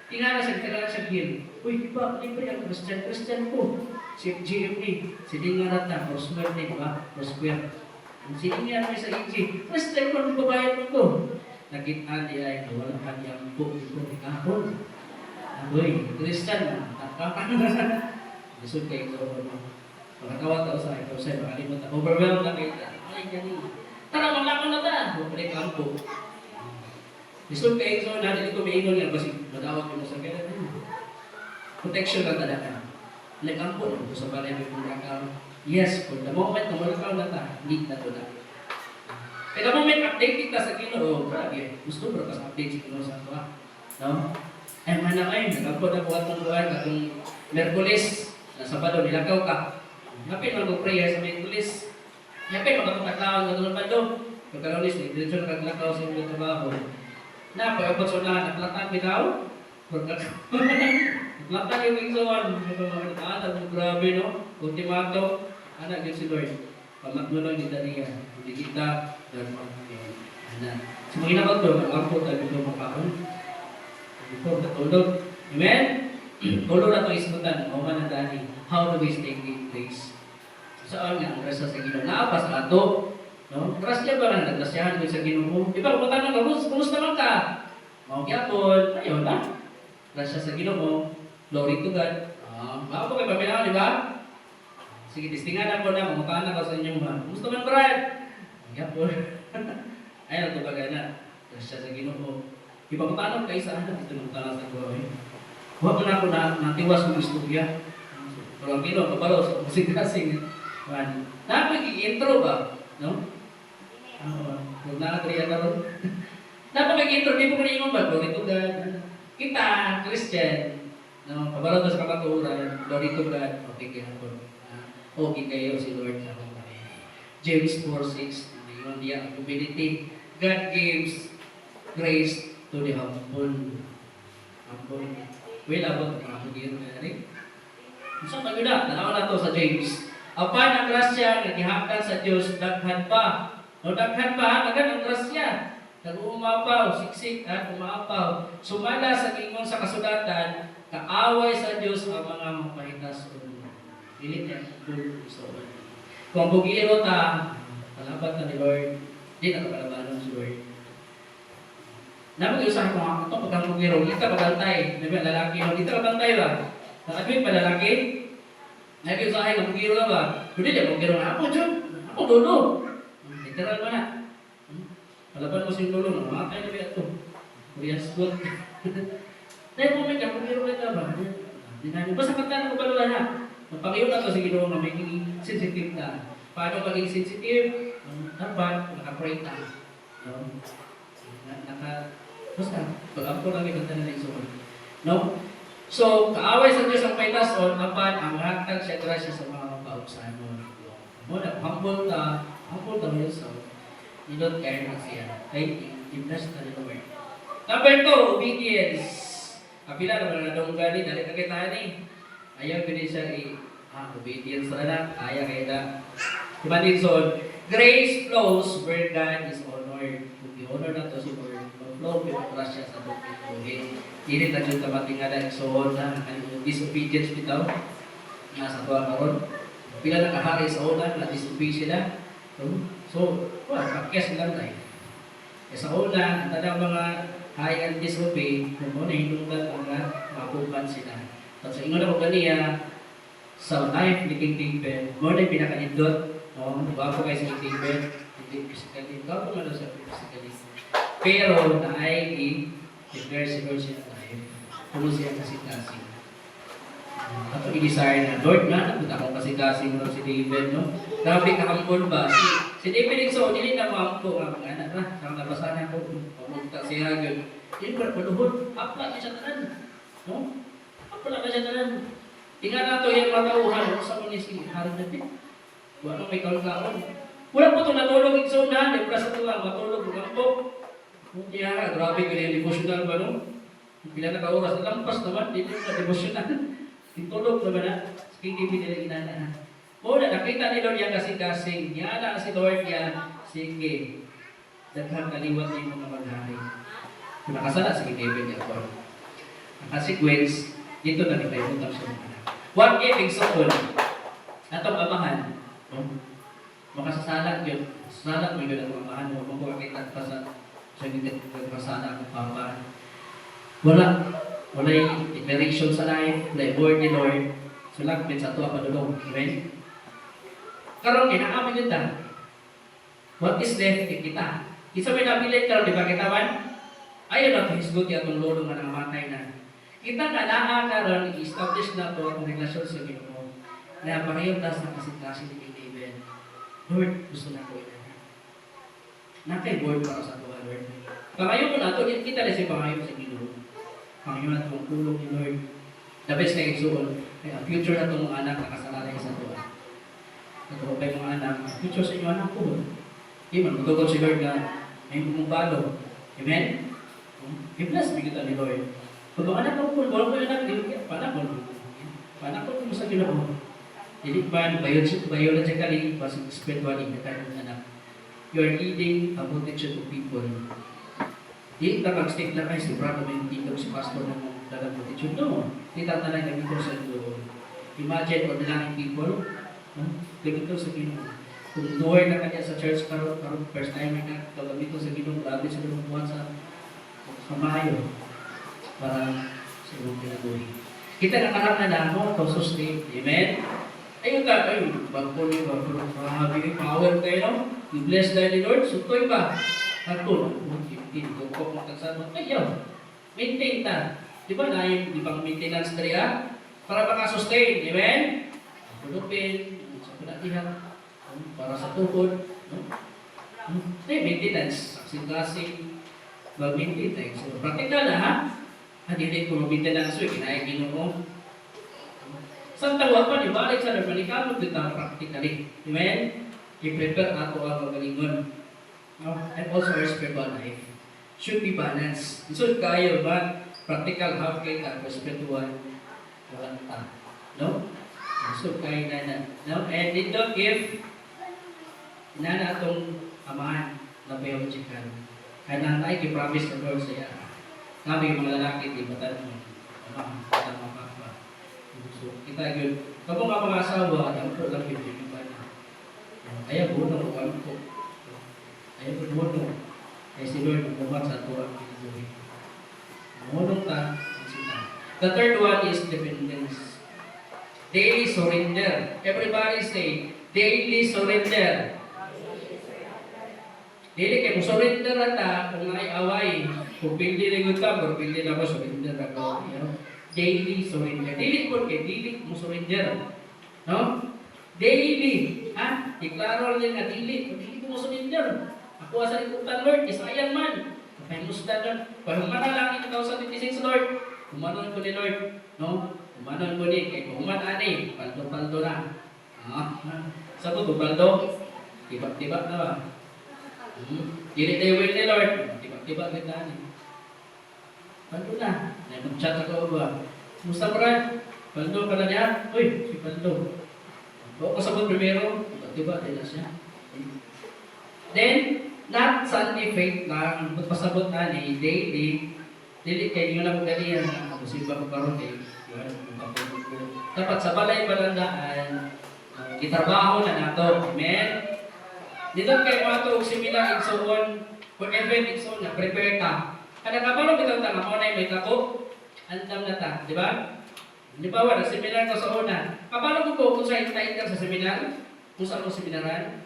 Tingala siya, tingala siya gil. Uy, iba yung Christian ko. Si GMD, si Dingarata, Roswell din, ba? Roswell. Si Dingarata may sa EG. Christian ko, ang babayan mo ko. Nakita niya ay wala pa niyang book ito ni kahon. Uy, Christian, takaka. Gusto kayo ito. Pagkatawa tao sa ito, sa'yo, makalimot na. Overwhelmed na kayo. Ay, gani. Tara, maglakaw na ta. Bumalik ang po. Gusto kayo ito, natin ito may ingon nga. Kasi madawag yung sa kaya. Protection lang talaga. Nag-ampo na ito sa balay may pumakaw. Yes, for the moment na malakaw na ta, need na ito na. Kaya the moment update kita sa Ginoo, grabe. Gusto mo ka sa update sa Ginoo sa ito. No? Ay, manakay, nag-ampo na buhat ng buhay. Katong Merkulis, na Sabado, nilakaw ka. Napin mag-prayer sa Merkulis. Napin magkatong katong Sabado. Pagkarolis, diretso na naglakaw sa iyong trabaho. Na, pag-abot sa na, naglakang bitaw. Naglakang yung ingsoan. Mga nakaatag, grabe, no? Ultimato, anak yun si Lord. Pamatulong ni Daniel. Hindi kita, dan anak. So, mga inabot doon, nag-ampo tayo dito makaon. Dito, natulog. Amen? Tulog na ito ismutan, mga na dani. How do we stay in grace? Saan nga, ang grasa sa Ginoo. Naapas na ito. No? Grasya ba nga, naggrasyahan ko sa Ginoo. Di ba, pumunta na, kumusta man ka? Mga gyapon, ayaw na. Grasya sa Ginoo. Glory to God. Baka po kayo paminaw, di ba? Sige, tistingan ako na, pumunta na ako sa inyong mga. Kumusta man, Brad? Mga gyapon. Ayaw, ito bagay na. Grasya sa Ginoo. Ipapunta kayo sa anak, ito nung talas na ko. Huwag na ako natiwas ng istorya. Pero ang Ginoo, kapalo, sa musik-kasing. Napag-i-intro ba? No? Kung nakakriya ka ron. Napag-i-intro, di po kanina ba? Glory to God. Kita, Christian, no? Kabalo to sa kapaturan, glory to God. Okay kayo po. Okay kayo si Lord sa mga. James 4:6, ngayon diya, humility. God gives grace to the humble. Humble. Well, abot ang ako diyan nga rin. So, tayo na, tanaw na to sa James. Apan ang grasya nga gihanglan sa Dios daghan pa. No daghan pa agad ang grasya. Nag-uumapaw, siksik at umaapaw. Sumala sa ingon sa kasulatan, kaaway sa Dios ang mga mapahitason. Dili niya full so. Kung bugiro ta, palabat na ni Lord, di na kapalabanon si Lord. Napag-iusahan ko nga, ito pagkang bugiro, di ka pagantay. Nabi lalaki, di ka pagantay ba? Nakadwin pa lalaki? Nag-iusahin ang bugiro na ba? Hindi niya bugiro na ako, Diyon. Ako, dulo. Literal ba na? Palaban mo siyang dulo, namatay na ba ito? Kurias ko. Dahil mo may bugiro na ba? Basta kanta ko pala na. Magpangiyon na ito sa Ginoo na magiging sensitive na. Paano maging sensitive? Dapat, naka-pray na. Basta, pag-ampo lang yung kanta na isuon. No? So, kaaway sa Diyos ang paitason, apan ang hatag siya grasya sa mga paubsanon. Muna, humble ta mo yourself. You don't care na siya. Kaya, i-bless na rin Lord. Number 2, obedience. Kapila naman na daw gani, dali kakita ni. Ayaw ko din siya obedience na lang. Ayaw kayo na. Diba din so, grace flows where God is honored. Kung i-honor na to si Lord, flow with grasya sa buhay. Dili na dyan kamatingalan so na disobedience bitaw nasa tuwa karon. Pila na kahari sa una na disobey sila. So, pakes lang tayo. Sa una, ang tanang mga high and disobey, kung mo na hinungdan ang mapupan sila. So, sa ingon ako ganiya, sa life ni King David, mo na pinaka-indot, bago kayo sa King David, hindi physically, bago man sa physically. Pero, na ay i-declare si Lord siya life, kung siya kasi-kasi. At i-desire na, Lord na, napunta akong kasi-kasi mo si David, no? Grabe ka-humble ba? Si David so, hindi na maampo nga mga anak na, ang nabasahan ko, pamunta siya yun. Yung paluhod, apla na siya tanan. No? Apla na siya tanan. Tingnan nato yung matauhan sa mga si Haring David. Wala may kaon-kaon. Wala po ito natulog yung sauna, di ba sa tuwa, matulog, lumangkok. Kaya grabe ka yung devotional ba no? Pila na ka-oras, lampas naman, di mo na devotional. Tintulog naman na, sige hindi nila ginana. Muna, nakita ni Lord yan kasing-kasing. Yan na si Lord yan, sige. Daghang kaliwat yung mga maghari. Kung nakasala, sige David yan po. Ang consequence, dito na nagpahintang siya ng anak. One example, atong amahan, no? Makasasala yun. Sasala mo yun ang amahan mo. Magpapakita pa sa kasana ng papa. Wala yung declaration sa life, wala yung word ni Lord. So lakbit sa tuwa padulong. Amen? Karoon, inaamin yun ta. What is left in kita? Isa may napilit karoon, di ba kita man? Ayaw na hisgot yung atong lolo nga nangamatay na. Kita na karoon, i-establish na ito ang relasyon sa Ginoo. Na pareho tas na kasing-kasing ni David. Lord, gusto na ko ina. Nakay word para sa tuwa, Lord. Pangayon ko na ito, kita na si pangayon sa Ginoo. Pangayon na itong tulong ni Lord. The best na igsuon. Kaya future na itong mga anak nakasalalay sa tuwa. Ito pa yung mga anak, future sa inyo anak ko. Iman, matugod si Lord na may bumubalo. Amen? I-bless me kita ni Lord. Kung mga anak ko, wala ko yung anak, panakon mo sa Ginoo. Hindi ba, biologically, spiritually, na tayo ng anak. You are leading a multitude of people. Di ka mag-stick na kayo si brother mo yung tito si pastor ng dalang multitude. No. Di tatanay na dito sa Ginoo. Imagine ordinary people. Dito sa Ginoo. Kung door na kanya sa church karon first time na tawag dito sa Ginoo, grabe sa Ginoo buwan sa Mayo para sa Ginoo kinabuhi. Kita nakarap na mo to sustain. Amen. Ayun ka, bagpuli, grabe yung power kayo, no? I-bless tayo ni Lord, sutoy ba? Ato, kung magkasal mo, ayaw, maintain ta. Di ba na yung ibang maintenance na para makasustain, amen? Tulupin, sa pinatihan, para sa tukod, no? Maintenance, kasing-kasing, mag-maintain. So, practical na, ha? Hindi ko mag-maintenance, kinain Ginoo. Sa tawa pa, di ba? Sa nabalikamot din tayo practically. Amen? I-prepare ato ang magalingon. And also our spiritual life should be balanced. So, kaya ba practical half kay ka spiritual wala ta. No? So, kaya na. No? And dito, if na atong amahan na biological, kaya na tayo kipromise na Lord siya. Kami mga lalaki, di ba tayo amahan, tama pa. So, kita yun. Kapag nga mga asawa, ang po lang yung ba na. Ayaw po na ko. Ayaw po na. Ay si Lord, bumat sa tuwa. Munong ta, the third one is dependence. Daily surrender. Everybody say, daily surrender. Daily kayo, surrender na ta, kung may away. Kung pindi rin ka, kung pindi na mo, surrender na ko. Daily surrender. Daily po kayo, daily mo surrender. No? Daily. Ha? Deklaro rin na daily. Daily mo surrender. Ako sa liputan, Lord, isayan man. Kaya musda nun. Kung manalangin ikaw sa 26, Lord, kumanon ko ni Lord. No? Kumanon ko ni. Kaya kung umanani, paldo-paldo na. Sa to, paldo? Tibak-tibak na ba? Dili tayo will ni Lord. Tibak-tibak kita ni. Paldo na. Nag-chat ako ba? Musta Brad? Paldo ka na niya? Uy, si Paldo. Bawa ko sabot primero. Diba? Dila siya. Then, not Sunday faith lang. Magpasabot na ni daily. Dili kayo nyo na magdalihan. Musiba ko karoon eh. Dapat sa balay balandaan, itrabaho na nato. Amen? Dito kayo mga ito, similar igsoon, whatever igsoon na, prepare ka. Kada kapalo kita ta nga na may tako, andam na ta, di ba? Di ba wala seminar ko sa una. Kapalo ko kung sa ka sa seminar, kung sa akong seminaran,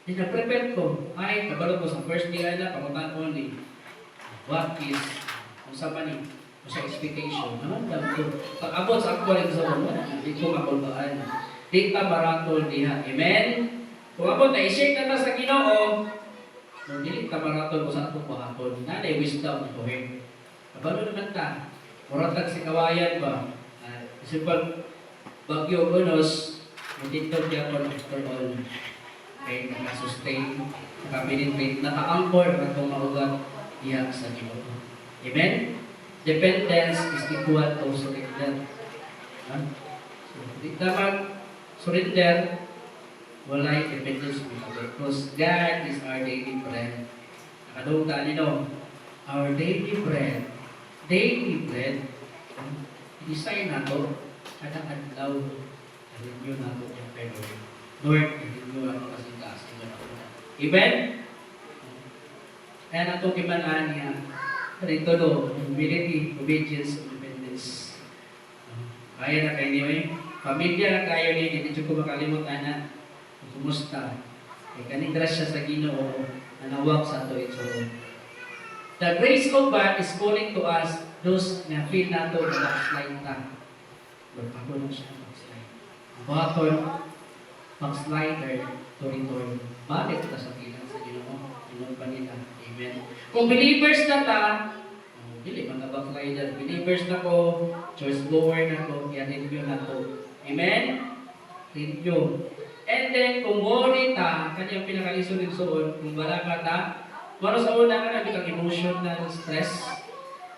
prepare ko. Ay, kabalo ko sa first day na pangutan only. What is kung sa mani, kung sa expectation. Naman lang ko. Pag-abot sa actual exam, hindi ko makulbaan. Di ka maratol diha. Amen? Kung abot na i-shake na ta sa Ginoo, nung dili ka maratol ko sa atong pahapon, nanay wisdom na kuhin. Kabalo naman ta. Muratag si kawayan ba? Kasi pag bagyo unos, matitog niya ko after all. Kaya nakasustain, nakapinitrate, naka-anchor na itong maugat iya sa Ginoo. Amen? Dependence is equal to surrender. So, di dapat surrender, walay dependence mo. Because God is our daily bread. Nakadong ka nino, our daily bread. Daily bread. Design na to, kada adlaw, renew na to yung pero. Lord, renew na to kasi taas. Amen? Kaya na itong kimalaan niya, rito do, humility, obedience, independence. Kaya na kayo niyo eh. Pamilya na kayo niyo, hindi ko makalimutan na kumusta. Eh, kaning grasya sa Ginoo, nanawag sa ato ito. The grace of God is calling to us those na feel nato na backslide na. Bago lang siya backslide. Button, backslider, to return. Balik ka sa kilang sa Ginoo. Ginoo pa nila. Amen. Kung believers na ta, dili mga backslider, believers na ko, church goer na ko, i-review na ko. Amen? Review. And then, kung worry ta, kanyang pinakalisod-lisod, kung wala ka ta, maro sa una ka na bitang emotional stress.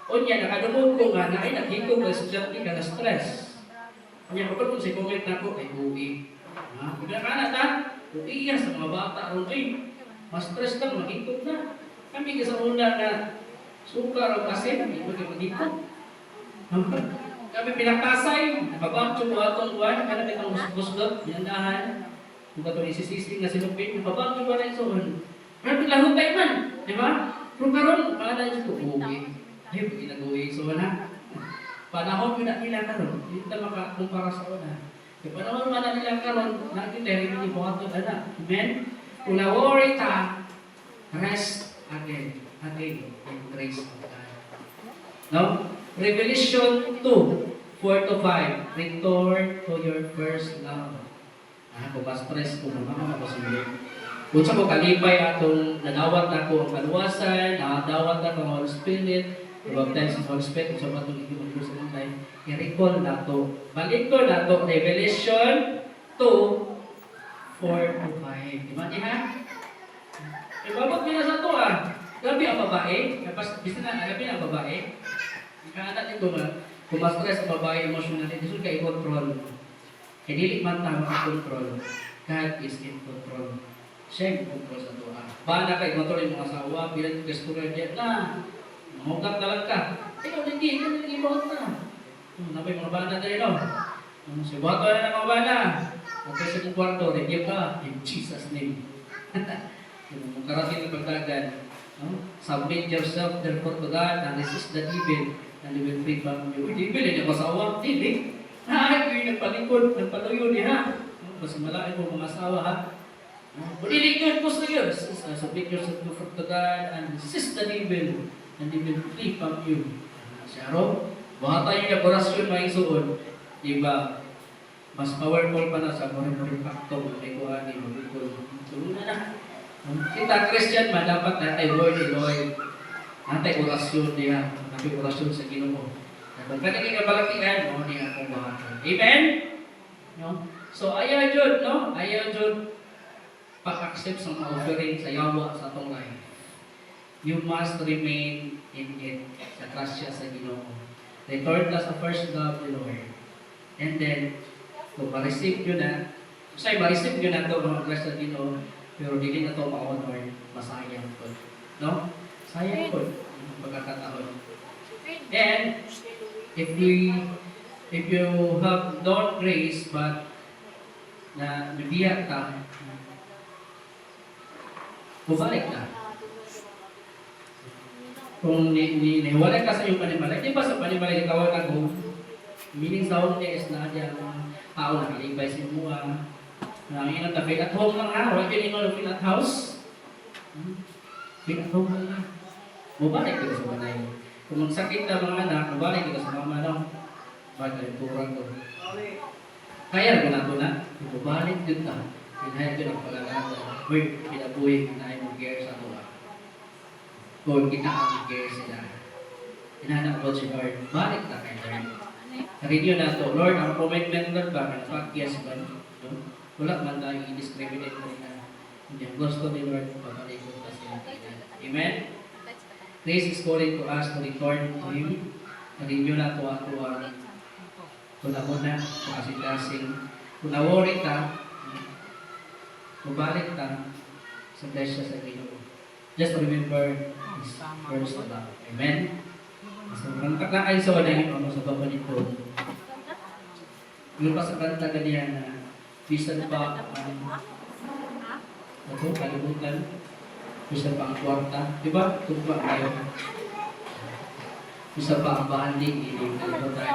O niya, nakadumog ko nga na ay naghigong na estudyante ka na stress. Kanya, kapag kung si comment na ko, ay uwi. Bigla ka na ta, uwi yan sa mga bata ron, ay, mas stress ka, maghigong na. Kami ka sa una na suka o kasi, hindi mo maghigong. Kami pinakasay, nakabangcho mo atong buwan, kaya itong musgot, yandahan. Kung ba ito isisising na sinupin, nakabangcho ba rin sa uwan. Pero lahot tayo man, di ba? Pero karon, paano ito uwi? Ay, pag ginag-uwi, so na. Panahon mo na nila karon, hindi na makakumpara sa una. Yung panahon mo na nila karon, natin tayo rin yung buhatod, anak. Amen? Kung na-worry ta, rest again, in grace of God. No? Revelation 2, 4-5, return to your first love. Kung ma-stress ko, makakapasulit. Kung sa ko kalipay atong nadawat ako ang kaluwasan, nadawat ako ang Holy Spirit, baptize sa Holy Spirit, kung sa batong hindi mag sa mga tayo, i-recall na to. Balik ko na to, Revelation 2, 4-5. Diba niya? Ibabot nila sa to Gabi ang babae, bisa na, gabi ang babae. Ikaanat ito nga, kung ma-stress ang babae emotionally, gusto ka i-control. E dili man tama i-control. God is in control. Siya yung control sa tuwa. Bana ka i-control yung mga asawa, bilang gestura niya na, mahugat na lang ka. Ikaw hindi mahugat na. Napay mga bana tayo, no? Si Bato na ng mga bana. Okay sa kong kwarto, review ka, in Jesus' name. Kung karating ng pagdagan, submit yourself therefore to God and resist the evil and He will free from you. Hindi ba yung asawa? Hindi. Yung nagpalikod, nagpatuyo niya. Kasi malaki po mga asawa ha. Palilikod po sa iyo. Submit yourself therefore to God and resist the evil and He will free from you. Siyaro, buhatan yung laborasyon mga isuon. Diba? Mas powerful pa na sa moral factor. May kuha ni Mabikol. Tulungan na. Kita Christian man, dapat natay word ni Lord. Natay orasyon niya. Natay orasyon sa Ginoo. Kung kaniging kabalatian, niya akong bahatan. Amen? No? So, ayaw jud, no? Ayaw jud pag-accept sa mga offering sa yawa sa atong life. You must remain in it. Sa grasya sa Ginoo. Return us a first love the Lord. And then, kung ma-receive nyo na, kasi ma-receive nyo na ito, mga grasya sa Ginoo, pero hindi na ito ma-honor, masayang po. No? Sayang po yung pagkakataon. And, if you have not grace, but na nabiyak ka, bumalik ka. Kung niwala ka sa iyong panimalay, di ba sa panimalay ikaw ang nag-home? Meaning sa home is na diyan tao na kilibay sa mga ingat na feel at home lang ha. Wala kayo nino feel at house. Feel at home lang. Mubalik ka sa manay. Kung magsakit na mga anak, mubalik ka sa mama no? Bagay, turang ko. Kaya ko na ito na. Mubalik din na. Pinahal ko ng pag-alala. Uy, pinabuhay, pinahay mo care sa tuwa. Kung kita ang care sila. Inanak ko si Lord. Balik na kay Lord. Renew na to. Lord, ang commitment Lord ba? Nagpakyas ba? No? Wala man tayo i-discriminate mo na. Hindi ang gusto ni Lord pabalik ko pa siya. Amen? Grace is calling to us to return to Him. Renew na to ato ang una-una sa kasing-kasing. Kung na-worry ka, mabalik ka sa bless siya sa Ginoo. Just remember His first love. Amen? So, kung kakakain sa wala yung ano sa baba nito, yung pa sa kanta ganyan na bisan pa ako, kalimutan, bisan pa ang kwarta, di ba? Tugma kayo. Bisan pa ang bahandi, hindi kalimutan.